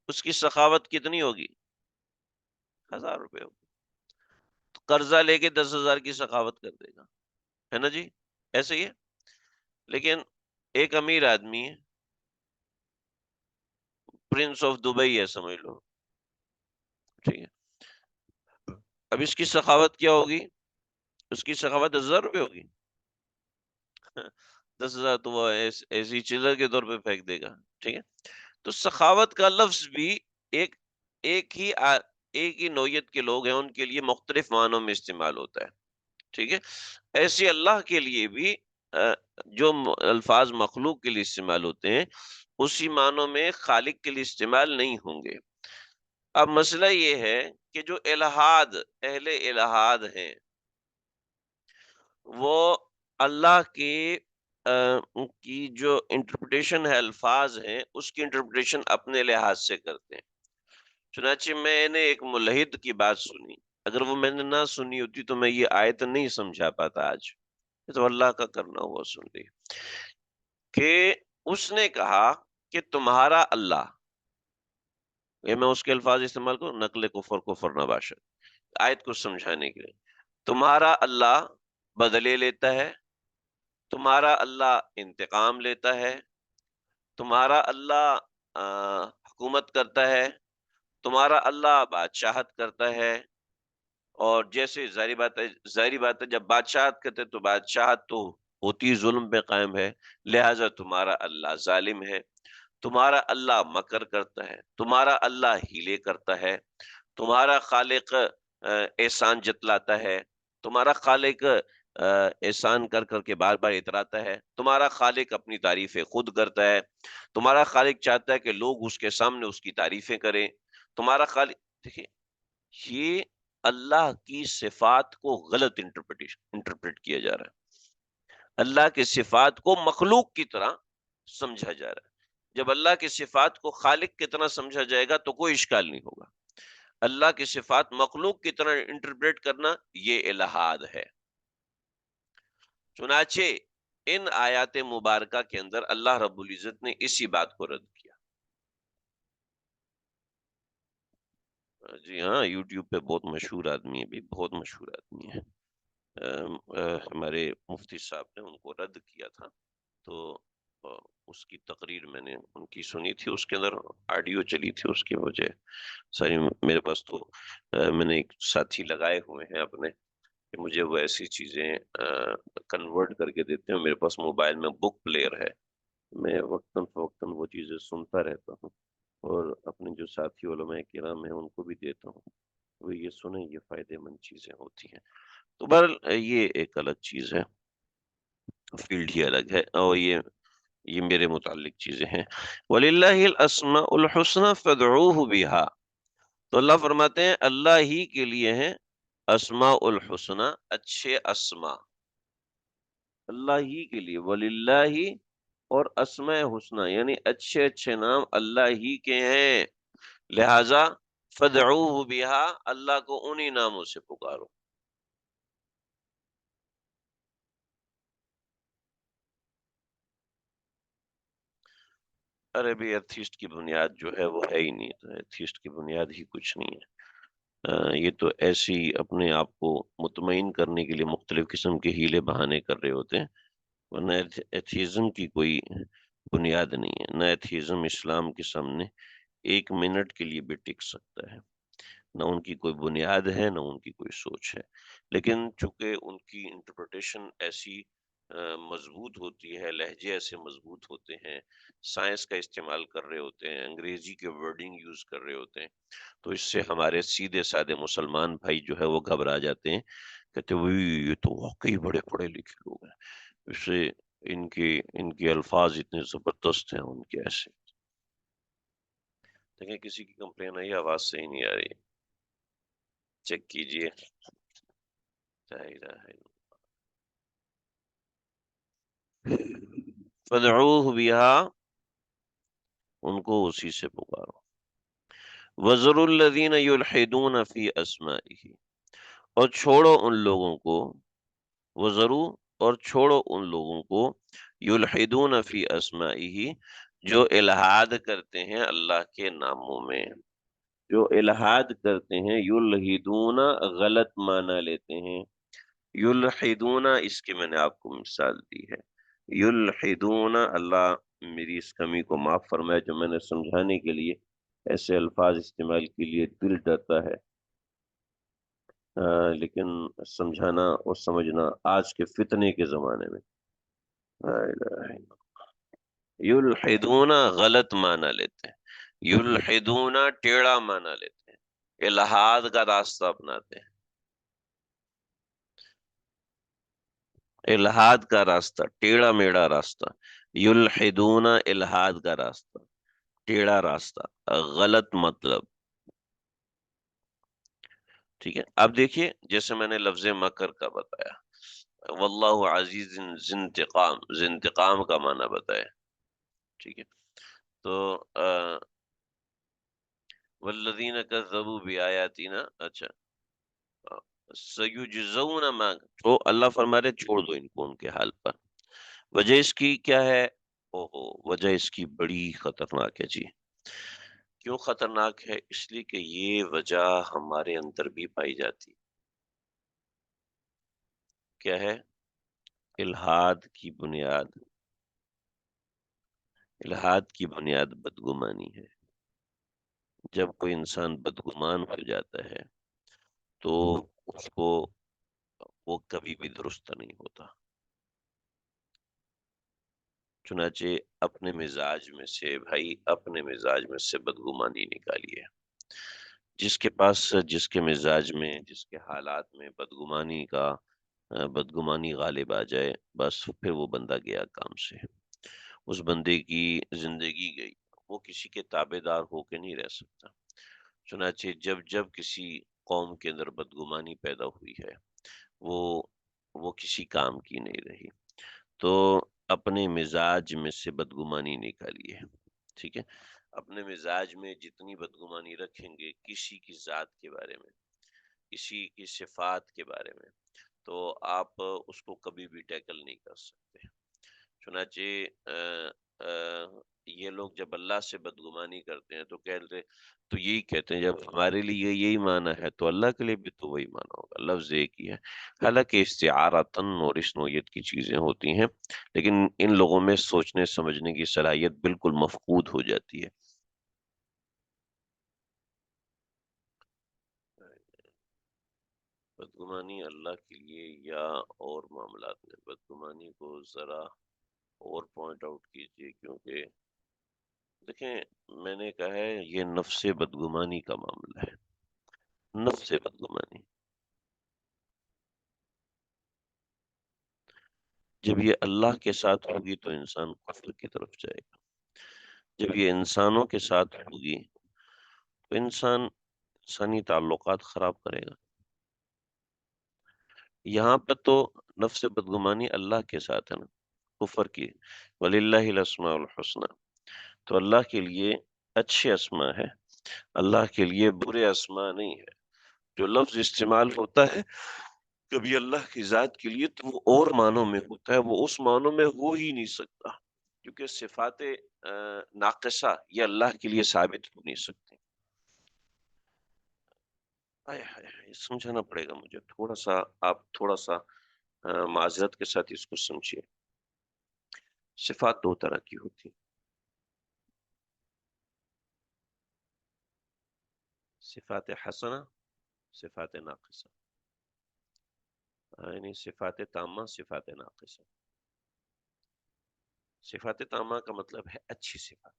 اس کی سخاوت کتنی ہوگی؟ 1000 روپے ہوگی. تو قرضہ لے کے 10,000 کی سخاوت کر دے گا، ہے نا جی؟ ایسے ہی ہے. لیکن ایک امیر آدمی ہے، پرنس آف دبئی ہے سمجھ لو، ٹھیک ہے. اب اس کی سخاوت کیا ہوگی؟ اس کی سخاوت 1000 روپے ہوگی. 10,000 تو وہ ایسی چلر کے طور پہ پھینک دے گا. ٹھیک ہے. تو سخاوت کا لفظ بھی ایک ایک ہی ایک ہی نوعیت کے لوگ ہیں ان کے لیے مختلف معنوں میں استعمال ہوتا ہے. ٹھیک ہے. ایسے اللہ کے لیے بھی جو الفاظ مخلوق کے لیے استعمال ہوتے ہیں اسی معنوں میں خالق کے لیے استعمال نہیں ہوں گے. اب مسئلہ یہ ہے کہ جو الہاد، اہل الہاد ہیں وہ اللہ کی جو انٹرپریٹیشن ہے الفاظ ہیں اس کی انٹرپریٹیشن اپنے لحاظ سے کرتے ہیں. چنانچہ میں نے ایک ملحد کی بات سنی، اگر وہ میں نے نہ سنی ہوتی تو میں یہ آیت نہیں سمجھا پاتا آج. یہ تو اللہ کا کرنا ہوا. سن لی کہ اس نے کہا کہ تمہارا اللہ، یہ میں اس کے الفاظ استعمال کروں، نقل کفر کفر نہ باشد، آیت کو سمجھانے کے لیے. تمہارا اللہ بدلے لیتا ہے، تمہارا اللہ انتقام لیتا ہے، تمہارا اللہ حکومت کرتا ہے، تمہارا اللہ بادشاہت کرتا ہے، اور جیسے ظاہری بات ہے، جب بادشاہت کرتے تو بادشاہت تو ہوتی ظلم پہ قائم ہے، لہذا تمہارا اللہ ظالم ہے، تمہارا اللہ مکر کرتا ہے، تمہارا اللہ ہیلے کرتا ہے، تمہارا خالق احسان جتلاتا ہے، تمہارا خالق احسان کر کر کے بار بار اتراتا ہے، تمہارا خالق اپنی تعریفیں خود کرتا ہے، تمہارا خالق چاہتا ہے کہ لوگ اس کے سامنے اس کی تعریفیں کریں، تمہارا خالق، دیکھیے، یہ اللہ کی صفات کو غلط انٹرپریٹ کیا جا رہا ہے، اللہ کی صفات کو مخلوق کی طرح سمجھا جا رہا ہے۔ جب اللہ کی صفات کو خالق کی طرح سمجھا جائے گا تو کوئی اشکال نہیں ہوگا۔ اللہ کی صفات مخلوق کی طرح انٹرپریٹ کرنا یہ الہاد ہے۔ چنانچہ ان آیات مبارکہ کے اندر اللہ رب العزت نے اسی بات کو رد کیا۔ جی ہاں، یوٹیوب پہ بہت مشہور آدمی ہے، بھی بہت مشہور آدمی ہے، ہمارے مفتی صاحب نے ان کو رد کیا تھا، تو اس کی تقریر میں نے ان کی سنی تھی، اس کے اندر آڈیو چلی تھی، اس کی وجہ ساری میرے پاس تو میں نے ایک ساتھی لگائے ہوئے ہیں اپنے کہ مجھے وہ ایسی چیزیں کنورٹ کر کے دیتے ہیں، میرے پاس موبائل میں بک پلیئر ہے، میں وقتاً فوقتاً وہ چیزیں سنتا رہتا ہوں، اور اپنے جو ساتھی علماء کرام ہیں ان کو بھی دیتا ہوں، وہ یہ سنیں، یہ فائدے مند چیزیں ہوتی ہیں۔ تو بہرحال یہ ایک الگ چیز ہے، فیلڈ ہی الگ ہے، اور یہ میرے متعلق چیزیں ہیں۔ وَلِلَّهِ الْأَسْمَاءُ الْحُسْنَى فَادْعُوهُ بِهَا، تو اللہ فرماتے ہیں اللہ ہی کے لیے ہیں اسماء الحسنى، اچھے اسماء، اللہ ہی کے لیے، وَلِلَّهِ، اور اسماء حسنى یعنی اچھے اچھے نام اللہ ہی کے ہیں، لہذا فَادْعُوهُ بِهَا، اللہ کو انہی ناموں سے پکارو۔ ارے بھی ایتھیسٹ کی بنیاد جو ہے وہ ہے ہی نہیں، تو ایتھیسٹ کی بنیاد ہی کچھ نہیں ہے۔ یہ تو ایسی اپنے آپ کو مطمئن کرنے کے لیے مختلف قسم کے ہیلے بہانے کر رہے ہوتے ہیں، ورنہ ایتھیزم کی کوئی بنیاد نہیں ہے، نہ ایتھیزم اسلام کے سامنے ایک منٹ کے لیے بھی ٹک سکتا ہے، نہ ان کی کوئی بنیاد ہے، نہ ان کی کوئی سوچ ہے، لیکن چونکہ ان کی انٹرپریٹیشن ایسی مضبوط ہوتی ہے، لہجے ایسے مضبوط ہوتے ہیں، سائنس کا استعمال کر رہے ہوتے ہیں، انگریزی کے ورڈنگ یوز کر رہے ہوتے ہیں، تو اس سے ہمارے سیدھے سادے مسلمان بھائی جو ہے وہ گھبرا جاتے ہیں، کہتے ہیں وہی یہ تو واقعی بڑے پڑھے لکھے لوگ ہیں، اس سے ان کے الفاظ اتنے زبردست ہیں ان کے ایسے۔ دیکھیں کسی کی کمپلین آئی، آواز صحیح نہیں آ رہی، چیک کیجئے۔ لا الہ الا اللہ۔ فدعوہ بہا، ان کو اسی سے پکارو، وَذَرُوا الَّذِينَ يُلْحِدُونَ فِي أَسْمَائِهِ، اور چھوڑو ان لوگوں کو، وَذَرُوا، اور چھوڑو ان لوگوں کو، یلحدون فی اسمائہ، جو الحاد کرتے ہیں اللہ کے ناموں میں، جو الحاد کرتے ہیں، یلحدون غلط معنی لیتے ہیں، یلحدون اس کی میں نے آپ کو مثال دی ہے، یلحدون، اللہ میری اس کمی کو معاف فرمائے جو میں نے سمجھانے کے لیے ایسے الفاظ استعمال کے لیے دل ڈرتا ہے، لیکن سمجھانا اور سمجھنا آج کے فتنے کے زمانے میں، لا الہ الا اللہ، یلحدون غلط معنی لیتے ہیں، یلحدون ٹیڑھا معنی لیتے ہیں، الحاد کا راستہ اپناتے ہیں، الحاد کا راستہ، ٹیڑھا میڑھا راستہ، یلحدون الحاد کا راستہ، ٹیڑھا راستہ، غلط مطلب، ٹھیک ہے۔ اب دیکھیے جیسے میں نے لفظ مکر کا بتایا، واللہ عزیز ذی انتقام، ذی انتقام کا معنی بتایا، ٹھیک ہے، تو والذین کذبوا بآیاتنا، اچھا، سیجزون ما، تو اللہ فرما رہے چھوڑ دو ان کو ان کے حال پر، وجہ اس کی کیا ہے؟ اوہو، وجہ اس کی بڑی خطرناک ہے جی۔ کیوں خطرناک ہے؟ اس لیے کہ یہ وجہ ہمارے اندر بھی پائی جاتی، کیا ہے؟ الحاد کی بنیاد، الحاد کی بنیاد بدگمانی ہے، جب کوئی انسان بدگمان ہو جاتا ہے تو اس کو وہ کبھی بھی درست نہیں ہوتا. چنانچہ اپنے مزاج میں سے بھائی، اپنے مزاج میں سے بدگمانی نکالیے. جس کے پاس، جس کے مزاج میں، جس کے حالات میں بدگمانی غالب آ جائے، بس پھر وہ بندہ گیا کام سے. اس بندے کی زندگی گئی. وہ کسی کے تابع دار ہو کے نہیں رہ سکتا. چنانچہ جب جب کسی قوم کے اندر بدگمانی پیدا ہوئی ہے، وہ وہ کسی کام کی نہیں رہی. تو اپنے مزاج میں سے بدگمانی نکالیے. ٹھیک ہے. اپنے مزاج میں جتنی بدگمانی رکھیں گے کسی کی ذات کے بارے میں، کسی کی صفات کے بارے میں، تو آپ اس کو کبھی بھی ٹیکل نہیں کر سکتے. چنانچہ یہ لوگ جب اللہ سے بدگمانی کرتے ہیں تو یہی کہتے ہیں، جب ہمارے لیے یہی معنی ہے تو اللہ کے لیے بھی تو وہی معنی ہوگا. لفظ ایک ہی ہے. حالانکہ استعارتاً اور اس نوعیت کی چیزیں ہوتی ہیں، لیکن ان لوگوں میں سوچنے سمجھنے کی صلاحیت بالکل مفقود ہو جاتی ہے. بدگمانی اللہ کے لیے یا اور معاملات میں بدگمانی کو ذرا اور پوائنٹ آؤٹ کیجئے، کیونکہ دیکھیں، میں نے کہا ہے یہ نفس بدگمانی کا معاملہ ہے. نفس بدگمانی جب یہ اللہ کے ساتھ ہوگی تو انسان کفر کی طرف جائے گا. جب یہ انسانوں کے ساتھ ہوگی تو انسان انسانی تعلقات خراب کرے گا. یہاں پر تو نفس بدگمانی اللہ کے ساتھ ہے نا، کفر کی. وَلِلَّهِ الْأَسْمَاءُ الْحُسْنَى، تو اللہ کے لیے اچھے اسماء ہے، اللہ کے لیے برے اسماء نہیں ہے. جو لفظ استعمال ہوتا ہے کبھی اللہ کی ذات کے لیے تو وہ اور معنوں میں ہوتا ہے، وہ اس معنوں میں ہو ہی نہیں سکتا، کیونکہ صفات ناقصہ یہ اللہ کے لیے ثابت ہو نہیں سکتی. سمجھانا پڑے گا مجھے تھوڑا سا. آپ تھوڑا سا معذرت کے ساتھ اس کو سمجھیے. صفات دو طرح کی ہوتی ہیں. صفات حسنہ، صفات ناقصہ. یعنی صفات تامہ، صفات ناقصہ. صفات تامہ کا مطلب ہے اچھی صفات،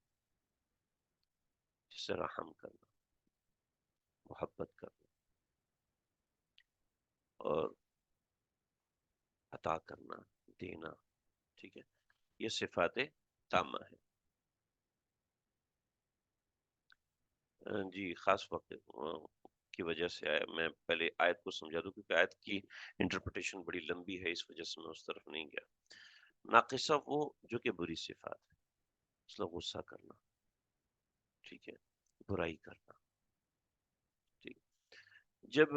جیسے رحم کرنا، محبت کرنا، اور عطا کرنا، دینا. ٹھیک ہے، یہ صفات تامہ ہے. جی، خاص وقت کی وجہ سے میں پہلے آیت کو سمجھا دوں، کیونکہ آیت کی انٹرپریٹیشن بڑی لمبی ہے، اس وجہ سے میں اس طرف نہیں گیا. ناقصہ وہ جو کہ بری صفات ہے، مثلا غصہ کرنا، ٹھیک ہے، برائی کرنا. ٹھیک. جب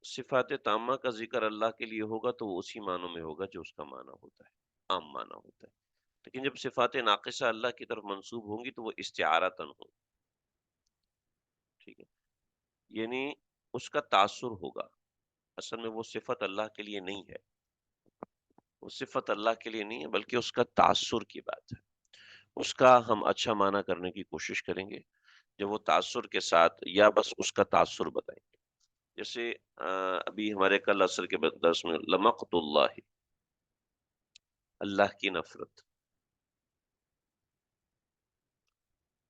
صفات تامہ کا ذکر اللہ کے لیے ہوگا تو وہ اسی معنوں میں ہوگا جو اس کا معنی ہوتا ہے، عام معنی ہوتا ہے. لیکن جب صفات ناقصہ اللہ کی طرف منسوب ہوں گی تو وہ استعارتن ہوں. ٹھیک ہے، یعنی اس کا تاثر ہوگا. اصل میں وہ صفت اللہ کے لیے نہیں ہے، وہ صفت اللہ کے لیے نہیں ہے، بلکہ اس کا تاثر کی بات ہے. اس کا ہم اچھا معنی کرنے کی کوشش کریں گے جب وہ تاثر کے ساتھ، یا بس اس کا تاثر بتائیں گے. جیسے ابھی ہمارے کل عصر کے درس میں لمقت اللہ، اللہ کی نفرت.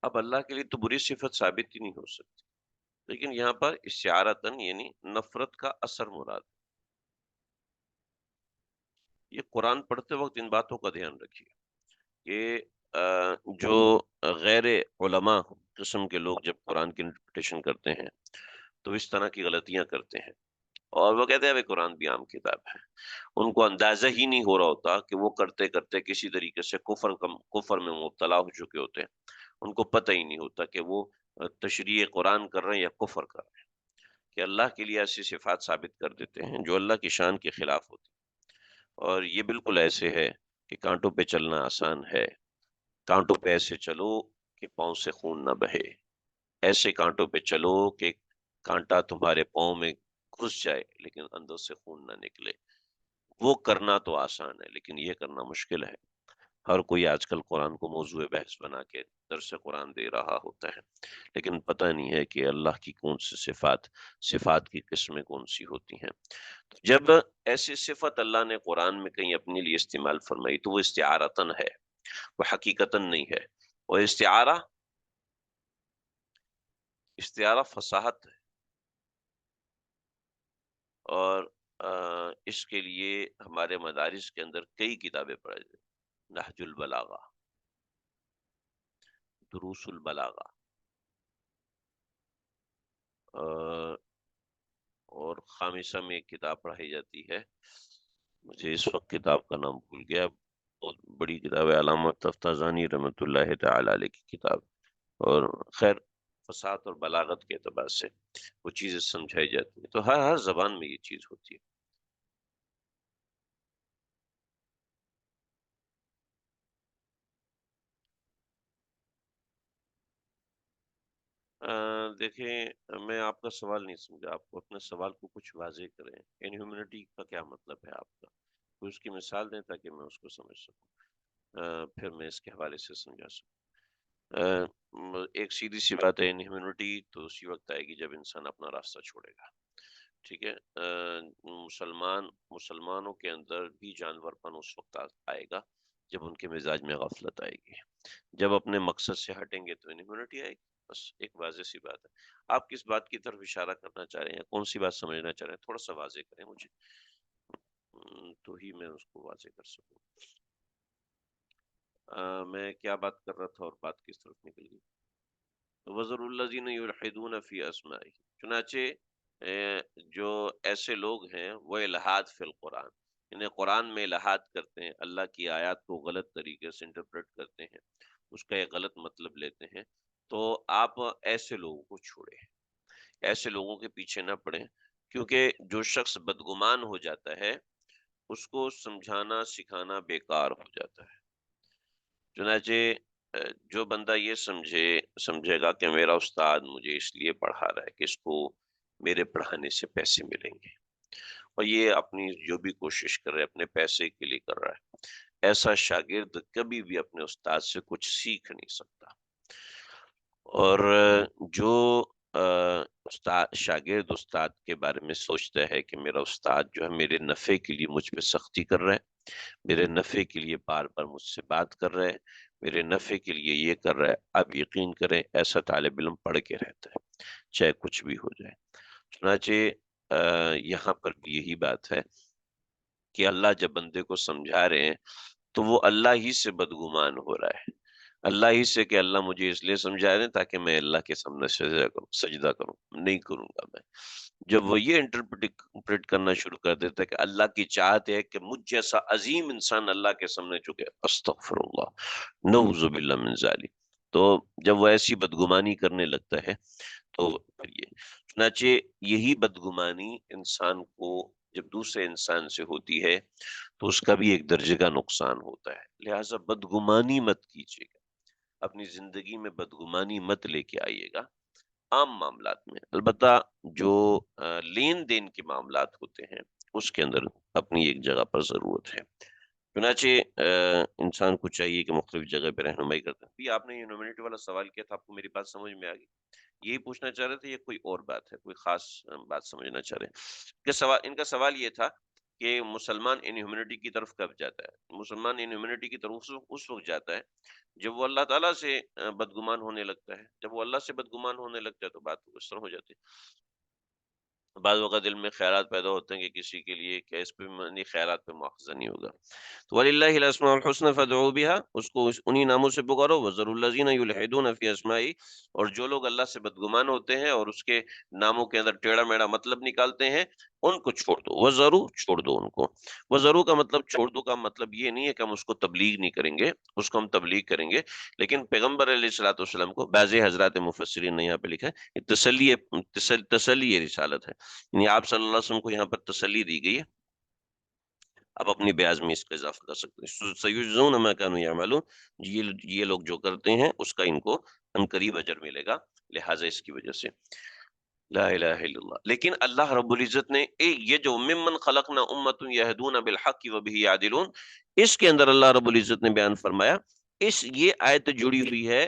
اب اللہ کے لیے تو بری صفت ثابت ہی نہیں ہو سکتی، لیکن یہاں پر استعارتن یعنی نفرت کا اثر مراد. یہ قرآن پڑھتے وقت ان باتوں کا دھیان رکھیے کہ جو غیر علماء قسم کے لوگ جب قرآن کی انٹرپریٹیشن کرتے ہیں تو اس طرح کی غلطیاں کرتے ہیں، اور وہ کہتے ہیں بھائی قرآن بھی عام کتاب ہے. ان کو اندازہ ہی نہیں ہو رہا ہوتا کہ وہ کرتے کرتے کسی طریقے سے کفر میں مبتلا ہو چکے ہوتے ہیں. ان کو پتہ ہی نہیں ہوتا کہ وہ تشریح قرآن کر رہے ہیں یا کفر کر رہے ہیں، کہ اللہ کے لیے ایسی صفات ثابت کر دیتے ہیں جو اللہ کی شان کے خلاف ہوتی. اور یہ بالکل ایسے ہے کہ کانٹوں پہ چلنا آسان ہے. کانٹوں پہ ایسے چلو کہ پاؤں سے خون نہ بہے، ایسے کانٹوں پہ چلو کہ کانٹا تمہارے پاؤں میں گھس جائے لیکن اندر سے خون نہ نکلے. وہ کرنا تو آسان ہے لیکن یہ کرنا مشکل ہے. ہر کوئی آج کل قرآن کو موضوع بحث بنا کے درس قرآن دے رہا ہوتا ہے، لیکن پتہ نہیں ہے کہ اللہ کی کون سی صفات کی قسمیں کون سی ہوتی ہیں۔ جب ایسی صفت اللہ نے قرآن میں کہیں اپنے لیے استعمال فرمائی تو وہ استعارتن ہے، وہ حقیقتاً نہیں ہے۔ اور استعارہ فصاحت ہے، اور اس کے لیے ہمارے مدارس کے اندر کئی کتابیں پڑھائی جاتی ہیں، نہج البلاغہ، دروس البلاغہ، اور خامسہ میں ایک کتاب پڑھائی جاتی ہے، مجھے اس وقت کتاب کا نام بھول گیا، بہت بڑی کتاب ہے، علامہ تفتازانی رحمۃ اللہ تعالی علیہ کی کتاب۔ اور خیر، فصاحت اور بلاغت کے اعتبار سے وہ چیزیں سمجھائی جاتی ہیں، تو ہر زبان میں یہ چیز ہوتی ہے۔ دیکھیں، میں آپ کا سوال نہیں سمجھا، آپ کو اپنے سوال کو کچھ واضح کریں، انہیومنٹی کا کیا مطلب ہے آپ کا، کوئی اس کی مثال دیں تاکہ میں اس کو سمجھ سکوں، پھر میں اس کے حوالے سے سمجھا سکوں۔ ایک سیدھی سی بات ہے، انہیومنٹی تو اسی وقت آئے گی جب انسان اپنا راستہ چھوڑے گا، ٹھیک ہے۔ مسلمانوں کے اندر بھی جانور پن اس وقت آئے گا جب ان کے مزاج میں غفلت آئے گی، جب اپنے مقصد سے ہٹیں گے تو انہیومنٹی آئے گی۔ بس ایک واضح سی بات ہے۔ آپ کس بات کی طرف اشارہ کرنا چاہ رہے ہیں، کون سی بات سمجھنا چاہ رہے ہیں، تھوڑا سا واضح کریں مجھے، تو ہی میں اس کو واضح کر سکوں۔ میں کیا بات کر رہا تھا اور بات کس طرف نکل گئی؟ وَذَرُوا الَّذِينَ يُلْحِدُونَ فِي أَسْمَائِهِ، چنانچہ جو ایسے لوگ ہیں وہ الحاد فی القرآن، انہیں قرآن میں الحاد کرتے ہیں، اللہ کی آیات کو غلط طریقے سے انٹرپریٹ کرتے ہیں، اس کا ایک غلط مطلب لیتے ہیں، تو آپ ایسے لوگوں کو چھوڑیں، ایسے لوگوں کے پیچھے نہ پڑیں، کیونکہ جو شخص بدگمان ہو جاتا ہے اس کو سمجھانا سکھانا بیکار ہو جاتا ہے۔ چنانچہ جو بندہ یہ سمجھے گا کہ میرا استاد مجھے اس لیے پڑھا رہا ہے کہ اس کو میرے پڑھانے سے پیسے ملیں گے، اور یہ اپنی جو بھی کوشش کر رہا ہے اپنے پیسے کے لیے کر رہا ہے، ایسا شاگرد کبھی بھی اپنے استاد سے کچھ سیکھ نہیں سکتا۔ اور جو شاگرد استاد کے بارے میں سوچتا ہے کہ میرا استاد جو ہے میرے نفع کے لیے مجھ پہ سختی کر رہا ہے، میرے نفع کے لیے بار بار مجھ سے بات کر رہے ہیں، میرے نفع کے لیے یہ کر رہا ہے، آپ یقین کریں ایسا طالب علم پڑھ کے رہتا ہے چاہے کچھ بھی ہو جائے۔ چنانچہ یہاں پر بھی یہی بات ہے کہ اللہ جب بندے کو سمجھا رہے ہیں تو وہ اللہ ہی سے بدگمان ہو رہا ہے، اللہ ہی سے کہ اللہ مجھے اس لیے سمجھا رہے ہیں تاکہ میں اللہ کے سامنے سجدہ کروں، نہیں کروں گا میں۔ جب وہ یہ انٹرپریٹ کرنا شروع کر دیتا ہے کہ اللہ کی چاہت ہے کہ مجھ جیسا عظیم انسان اللہ کے سامنے جھکے، استغفر اللہ، نعوذ باللہ من ذالک، تو جب وہ ایسی بدگمانی کرنے لگتا ہے تو پھر یہ چنانچہ یہی بدگمانی انسان کو جب دوسرے انسان سے ہوتی ہے تو اس کا بھی ایک درجے کا نقصان ہوتا ہے، لہٰذا بدگمانی مت کیجیے گا، اپنی زندگی میں بدگمانی مت لے کے آئیے گا۔ عام معاملات میں البتہ جو لین دین کے معاملات ہوتے ہیں اس کے اندر اپنی ایک جگہ پر ضرورت ہے۔ چنانچہ انسان کو چاہیے کہ مختلف جگہ پہ رہنمائی کرتے ہیں۔ بھی آپ نے یونیورسٹی والا سوال کیا تھا، آپ کو میری بات سمجھ میں آ گئی؟ یہی پوچھنا چاہ رہے تھے یا کوئی اور بات ہے، کوئی خاص بات سمجھنا چاہ رہے ہیں؟ ان کا سوال یہ تھا کہ مسلمان ان ہیومنٹی کی طرف کب جاتا ہے؟ مسلمان ان ہیومنٹی کی طرف اس وقت جاتا ہے جب وہ اللہ تعالیٰ سے بدگمان ہونے لگتا ہے، جب وہ اللہ سے بدگمان ہونے لگتا ہے تو بات اس طرح ہو جاتی ہے۔ بعض اوقات دل میں خیالات پیدا ہوتے ہیں کہ کسی کے لیے کہ اس پہ نہیں، خیالات پہ مؤاخذہ نہیں ہوگا، تو وَلِلَّهِ الْأَسْمَاءُ الْحُسْنَى فَادْعُوهُ بِهَا، اس کو انہی ناموں سے پکارو۔ وَذَرُوا الَّذِينَ يُلْحِدُونَ فِي أَسْمَائِهِ، اور جو لوگ اللہ سے بدگمان ہوتے ہیں اور اس کے ناموں کے اندر ٹیڑھا میڑھا مطلب نکالتے ہیں ان کو چھوڑ دو، وَذَرُوا، چھوڑ دو ان کو۔ وَذَرُوا کا مطلب چھوڑ دو کا مطلب یہ نہیں ہے کہ ہم اس کو تبلیغ نہیں کریں گے، اس کو ہم تبلیغ کریں گے، لیکن پیغمبر علیہ الصلوۃ والسلام کو بعض حضرات مفسرین نے یہاں پہ لکھا ہے یہ تسلی رسالت ہے، یعنی آپ صلی اللہ علیہ وسلم کو یہاں پر تسلی دی گئی ہے، آپ اپنی بیاض میں اس کا اضافہ کر سکتے ہیں۔ سَيُجْزَوْنَ مَا كَانُوا يَعْمَلُونَ، یہ لوگ جو کرتے ہیں اس کا ان کو عنقریب اجر ملے گا، لہٰذا اس کی وجہ سے لا الہ الا اللہ. لیکن اللہ رب العزت نے یہ جو ممن خلقنا امت یہدون بالحق وبہ یعدلون، اس کے اندر اللہ رب العزت نے بیان فرمایا، یہ آیت جڑی ہوئی ہے،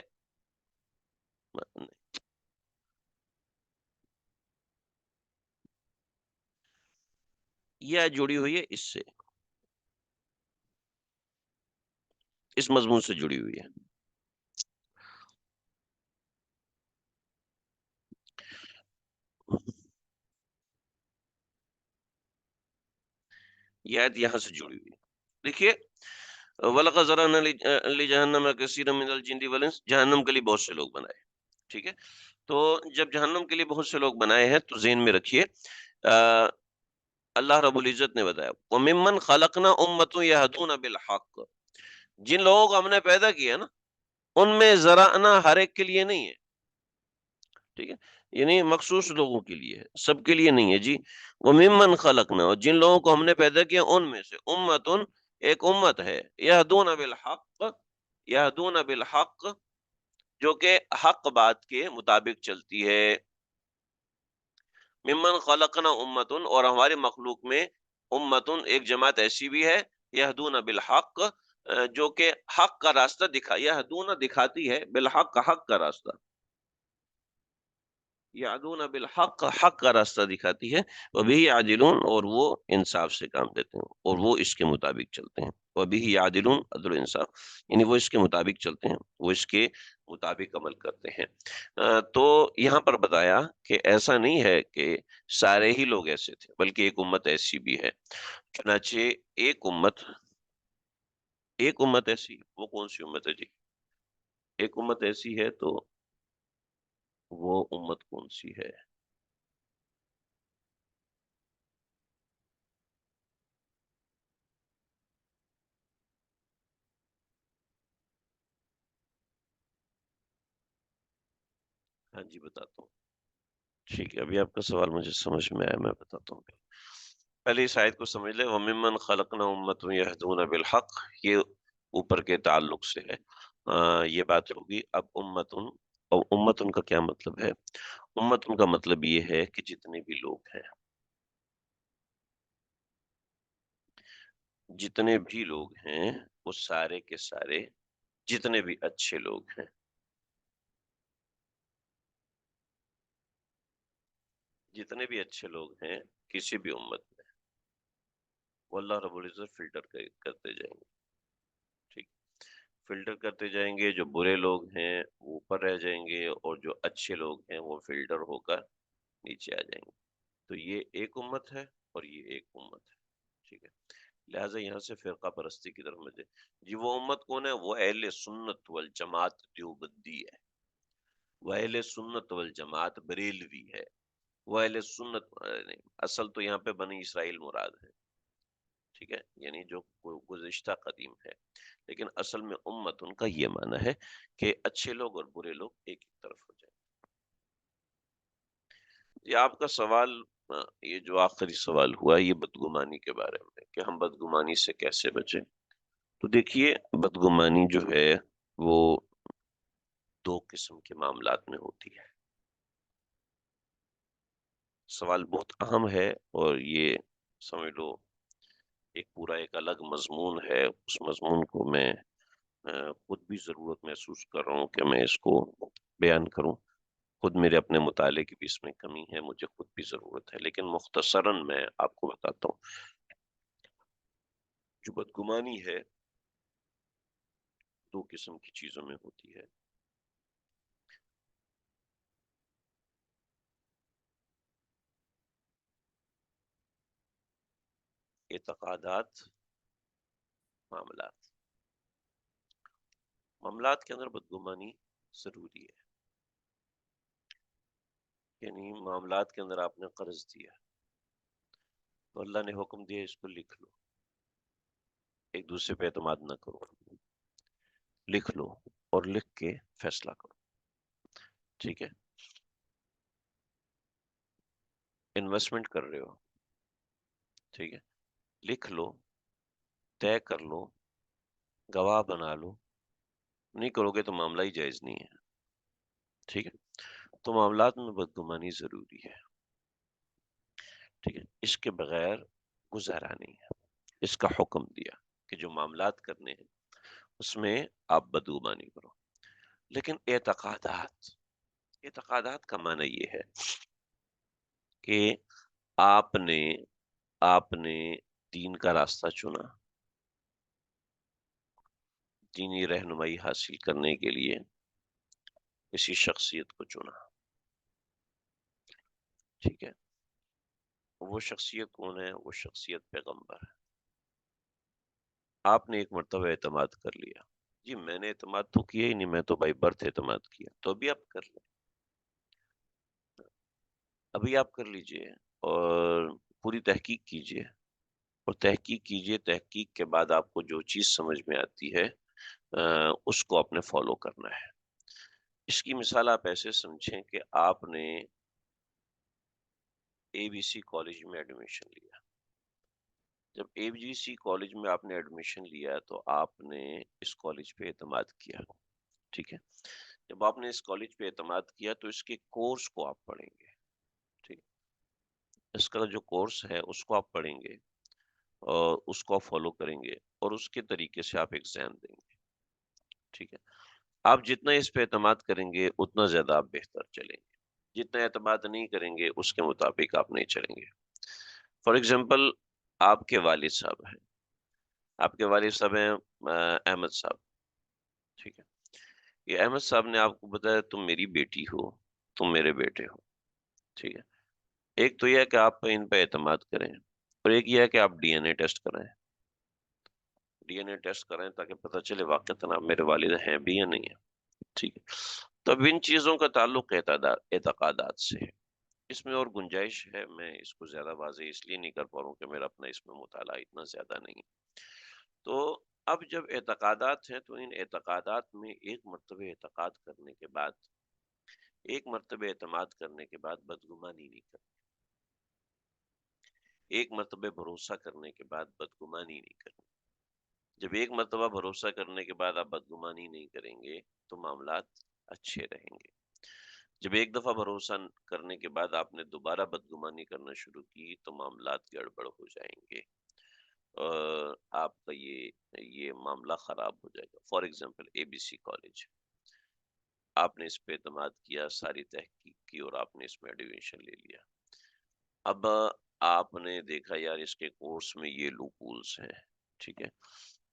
یہ آیت جڑی ہوئی ہے اس سے، اس مضمون سے جڑی ہوئی ہے. یہ آیت یہاں سے جڑی ہوئی ہے. دیکھیے، وَلَقَدْ ذَرَأْنَا لِجَهَنَّمَ كَثِيرًا مِنَ الْجِنِّ وَالْإِنسِ، جہنم کے لیے بہت سے لوگ بنائے. ٹھیک ہے، تو جب جہنم کے لیے بہت سے لوگ بنائے ہیں تو ذہن میں رکھیے، اللہ رب العزت نے بتایا وَمِمَّنْ خَلَقْنَا أُمَّةٌ يَهْدُونَ بِالْحَقِّ، جن لوگوں کو ہم نے پیدا کیا نا، ان میں ذرأنا ہر ایک کے لیے نہیں ہے. ٹھیک ہے، یعنی مخصوص لوگوں کے لیے ہے، سب کے لیے نہیں ہے جی. وَمِمَّنْ خَلَقْنَا، اور جن لوگوں کو ہم نے پیدا کیا ان میں سے امتن، ایک امت ہے، یہدون بالحق، یہدون بالحق، جو کہ حق بات کے مطابق چلتی ہے. ممن خلقنا امتن، اور ہماری مخلوق میں امتن، ایک جماعت ایسی بھی ہے، یہدون بالحق، جو کہ حق کا راستہ یہدون دکھاتی ہے، بالحق، حق کا راستہ، یعدون بالحق، حق کا راستہ دکھاتی ہے. وبہ یعدلون، اور وہ انصاف سے کام دیتے ہیں اور وہ اس کے مطابق چلتے ہیں. وبہ یعدلون، عدل و انصاف، یعنی وہ اس کے مطابق چلتے ہیں، وہ اس کے مطابق عمل کرتے ہیں. تو یہاں پر بتایا کہ ایسا نہیں ہے کہ سارے ہی لوگ ایسے تھے، بلکہ ایک امت ایسی بھی ہے. چنانچہ ایک امت، ایک امت ایسی، وہ کون سی امت ہے جی؟ ایک امت ایسی ہے، تو وہ امت کون سی ہے؟ ہاں جی، بتاتا ہوں. ٹھیک ہے، ابھی آپ کا سوال مجھے سمجھ میں آیا، میں بتاتا ہوں. پہلے اس آیت کو سمجھ لیں، وَمِمَّنْ خَلَقْنَا أُمَّةٌ يَهْدُونَ بِالْحَقِّ، یہ اوپر کے تعلق سے ہے. یہ بات ہوگی. اب امتن، اور امتن کا کیا مطلب ہے؟ امتن کا مطلب یہ ہے کہ جتنے بھی لوگ ہیں، جتنے بھی لوگ ہیں، وہ سارے کے سارے، جتنے بھی اچھے لوگ ہیں، جتنے بھی اچھے لوگ ہیں کسی بھی امت میں، وہ اللہ رب العزت فلٹر کرتے جائیں گے. ٹھیک، فلٹر کرتے جائیں گے. جو برے لوگ ہیں وہ اوپر رہ جائیں گے، اور جو اچھے لوگ ہیں وہ فلٹر ہو کر نیچے آ جائیں گے. تو یہ ایک امت ہے اور یہ ایک امت ہے. ٹھیک ہے، لہٰذا یہاں سے فرقہ پرستی کی طرف مجھے جی، وہ امت کون ہے؟ وہ اہل سنت والجماعت دیوبندی ہے، وہ اہل سنت والجماعت بریلوی ہے، وہ اہل سنت نہیں، اصل تو یہاں پہ بنی اسرائیل مراد ہے. ٹھیک ہے، یعنی جو گزشتہ قدیم ہے، لیکن اصل میں امت ان کا یہ معنی ہے کہ اچھے لوگ اور برے لوگ ایک ہی طرف ہو جائیں. یہ آپ کا سوال، یہ جو آخری سوال ہوا، یہ بدگمانی کے بارے میں، کہ ہم بدگمانی سے کیسے بچیں. تو دیکھیے، بدگمانی جو ہے وہ دو قسم کے معاملات میں ہوتی ہے. سوال بہت اہم ہے، اور یہ سمجھ لو ایک پورا ایک الگ مضمون ہے. اس مضمون کو میں خود بھی ضرورت محسوس کر رہا ہوں کہ میں اس کو بیان کروں. خود میرے اپنے مطالعے کی بھی اس میں کمی ہے، مجھے خود بھی ضرورت ہے، لیکن مختصراً میں آپ کو بتاتا ہوں. جو بدگمانی ہے دو قسم کی چیزوں میں ہوتی ہے. اعتقادات، معاملات. معاملات کے اندر بدگمانی ضروری ہے. یعنی معاملات کے اندر آپ نے قرض دیا تو اللہ نے حکم دیا اس کو لکھ لو، ایک دوسرے پہ اعتماد نہ کرو، لکھ لو اور لکھ کے فیصلہ کرو. ٹھیک ہے، انویسٹمنٹ کر رہے ہو، ٹھیک ہے، لکھ لو، طے کر لو، گواہ بنا لو. نہیں کرو گے تو معاملہ ہی جائز نہیں ہے. ٹھیک ہے، تو معاملات میں بدگمانی ضروری ہے، ٹھیک ہے، اس کے بغیر گزارا نہیں ہے۔ اس کا حکم دیا کہ جو معاملات کرنے ہیں اس میں آپ بدگمانی کرو۔ لیکن اعتقادات کا معنی یہ ہے کہ آپ نے دین کا راستہ چنا، دینی رہنمائی حاصل کرنے کے لیے کسی شخصیت کو چنا، ٹھیک ہے، وہ شخصیت کون ہے؟ وہ شخصیت پیغمبر ہے۔ آپ نے ایک مرتبہ اعتماد کر لیا، جی میں نے اعتماد تو کیا ہی نہیں، میں تو بائی برتھ اعتماد کیا، تو ابھی آپ کر لیں، ابھی آپ کر لیجئے اور پوری تحقیق کیجئے، اور تحقیق کے بعد آپ کو جو چیز سمجھ میں آتی ہے اس کو آپ نے فالو کرنا ہے۔ اس کی مثال آپ ایسے سمجھیں کہ آپ نے اے بی سی کالج میں ایڈمیشن لیا۔ جب اے بی سی کالج میں آپ نے ایڈمیشن لیا تو آپ نے اس کالج پہ اعتماد کیا، ٹھیک ہے، جب آپ نے اس کالج پہ اعتماد کیا تو اس کے کورس کو آپ پڑھیں گے، ٹھیک، اس کا جو کورس ہے اس کو آپ پڑھیں گے اور اس کو آپ فالو کریں گے اور اس کے طریقے سے آپ ایگزام دیں گے، ٹھیک ہے۔ آپ جتنا اس پہ اعتماد کریں گے اتنا زیادہ آپ بہتر چلیں گے، جتنا اعتماد نہیں کریں گے اس کے مطابق آپ نہیں چلیں گے۔ فار ایگزامپل آپ کے والد صاحب ہیں، احمد صاحب، ٹھیک ہے، یہ احمد صاحب نے آپ کو بتایا تم میری بیٹی ہو، تم میرے بیٹے ہو، ٹھیک ہے۔ ایک تو یہ ہے کہ آپ ان پہ اعتماد کریں، اور ایک یہ ہے کہ آپ ڈی این اے ٹیسٹ کریں تاکہ پتہ چلے واقعتاً آپ میرے والد ہیں بھی یا نہیں ہیں، ٹھیک ہے۔ تو اب ان چیزوں کا تعلق اعتقادات سے ہے، اس میں اور گنجائش ہے، میں اس کو زیادہ واضح اس لیے نہیں کر پا رہا ہوں کہ میرا اپنا اس میں مطالعہ اتنا زیادہ نہیں ہے۔ تو اب جب اعتقادات ہیں تو ان اعتقادات میں ایک مرتبہ اعتماد کرنے کے بعد بدگمانی نہیں کرنی، ایک مرتبہ بھروسہ کرنے کے بعد بدگمانی نہیں کرنی۔ جب ایک مرتبہ بھروسہ کرنے کے بعد آپ بدگمانی نہیں کریں گے تو معاملات اچھے رہیں گے۔ جب ایک دفعہ بھروسہ کرنے کے بعد آپ نے دوبارہ بدگمانی کرنا شروع کی تو معاملات گڑبڑ ہو جائیں گے اور آپ کا یہ معاملہ خراب ہو جائے گا۔ For example A B C college, آپ نے اس پہ اعتماد کیا، ساری تحقیق کی اور آپ نے اس میں ایڈمیشن لے لیا۔ اب آپ نے دیکھا یار اس کے کورس میں یہ لوپولز ہیں، ٹھیک ہے،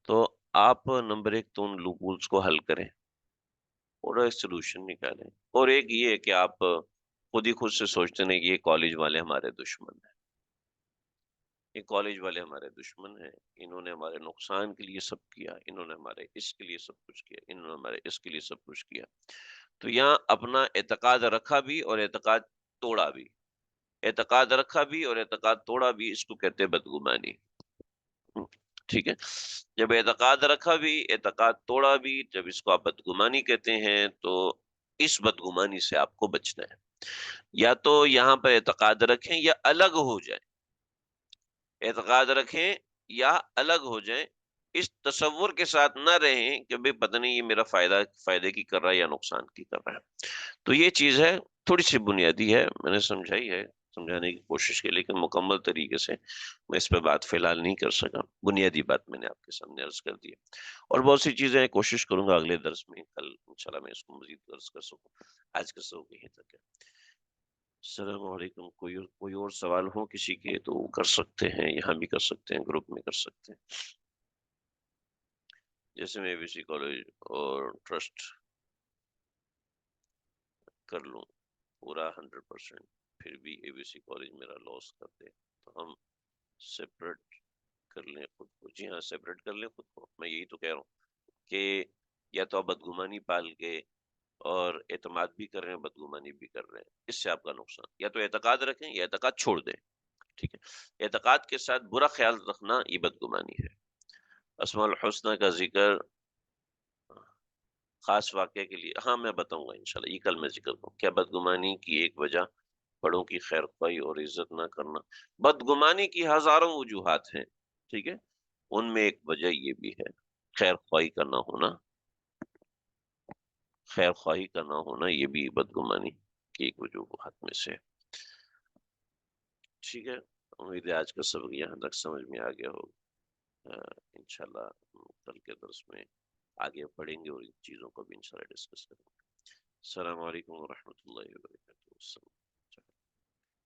تو آپ نمبر ایک تو ان لوپولز کو حل کریں اور ایک سولوشن نکالیں، اور ایک یہ ہے کہ آپ خود سے سوچتے ہیں کہ یہ کالج والے ہمارے دشمن ہیں، یہ کالج والے ہمارے دشمن ہیں، انہوں نے ہمارے نقصان کے لیے سب کیا، انہوں نے ہمارے اس کے لیے سب کچھ کیا، انہوں نے ہمارے اس کے لیے سب کچھ کیا۔ تو یہاں اپنا اعتقاد رکھا بھی اور اعتقاد توڑا بھی، اعتقاد رکھا بھی اور اعتقاد توڑا بھی، اس کو کہتے ہیں بدگمانی، ٹھیک ہے۔ جب اعتقاد رکھا بھی، اعتقاد توڑا بھی، جب اس کو آپ بدگمانی کہتے ہیں تو اس بدگمانی سے آپ کو بچنا ہے۔ یا تو یہاں پر اعتقاد رکھیں یا الگ ہو جائیں، اعتقاد رکھیں یا الگ ہو جائیں، اس تصور کے ساتھ نہ رہیں کہ بھئی پتہ نہیں یہ میرا فائدے کی کر رہا ہے یا نقصان کی کر رہا ہے۔ تو یہ چیز ہے، تھوڑی سی بنیادی ہے، میں نے سمجھائی ہے، سمجھانے کی کوشش کی، لیکن مکمل طریقے سے میں اس پہ بات فی الحال نہیں کر سکا، بنیادی بات میں نے آپ کے سامنے عرض کر دی ہے، اور بہت سی چیزیں کوشش کروں گا اگلے درس میں، کل انشاءاللہ میں اس کو مزید عرض کر سکوں۔ آج کا سبق یہیں تک ہے۔ السلام علیکم۔ کوئی اور سوال ہو کسی کے تو کر سکتے ہیں، یہاں بھی کر سکتے ہیں، گروپ میں کر سکتے ہیں۔ جیسے میں ABC کالج اور ٹرسٹ کر لوں پورا 100%، پھر بھی ABC کالج میرا لاس کر دے تو ہم سیپریٹ کر لیں خود کو۔ جی ہاں، سیپریٹ کر لیں خود کو، میں یہی تو کہہ رہا ہوں کہ یا تو آپ بدگمانی پال کے اور اعتماد بھی کر رہے ہیں، بدگمانی بھی کر رہے ہیں، اس سے آپ کا نقصان، یا تو اعتقاد رکھیں یا اعتقاد چھوڑ دیں، ٹھیک ہے۔ اعتقاد کے ساتھ برا خیال رکھنا یہ بدگمانی ہے۔ اسماء الحسنہ کا ذکر خاص واقعے کے لیے، ہاں میں بتاؤں گا انشاءاللہ، یہ کل میں ذکر کروں۔ کیا بدگمانی کی ایک وجہ بڑوں کی خیر خواہی اور عزت نہ کرنا؟ بدگمانی کی ہزاروں وجوہات ہیں، ٹھیک ہے، ان میں ایک وجہ یہ بھی ہے، خیر خواہی کا نہ ہونا، خیر خواہی کا نہ ہونا، یہ بھی بدگمانی کی ایک وجوہات میں سے. ٹھیک ہے، امید ہے آج کا سبق یہاں تک سمجھ میں آ گیا ہوگا. انشاءاللہ کل کے درس میں آگے پڑھیں گے اور ان چیزوں کو بھی انشاءاللہ ڈسکس کریں گے. السلام علیکم ورحمۃ اللہ وبرکاتہ.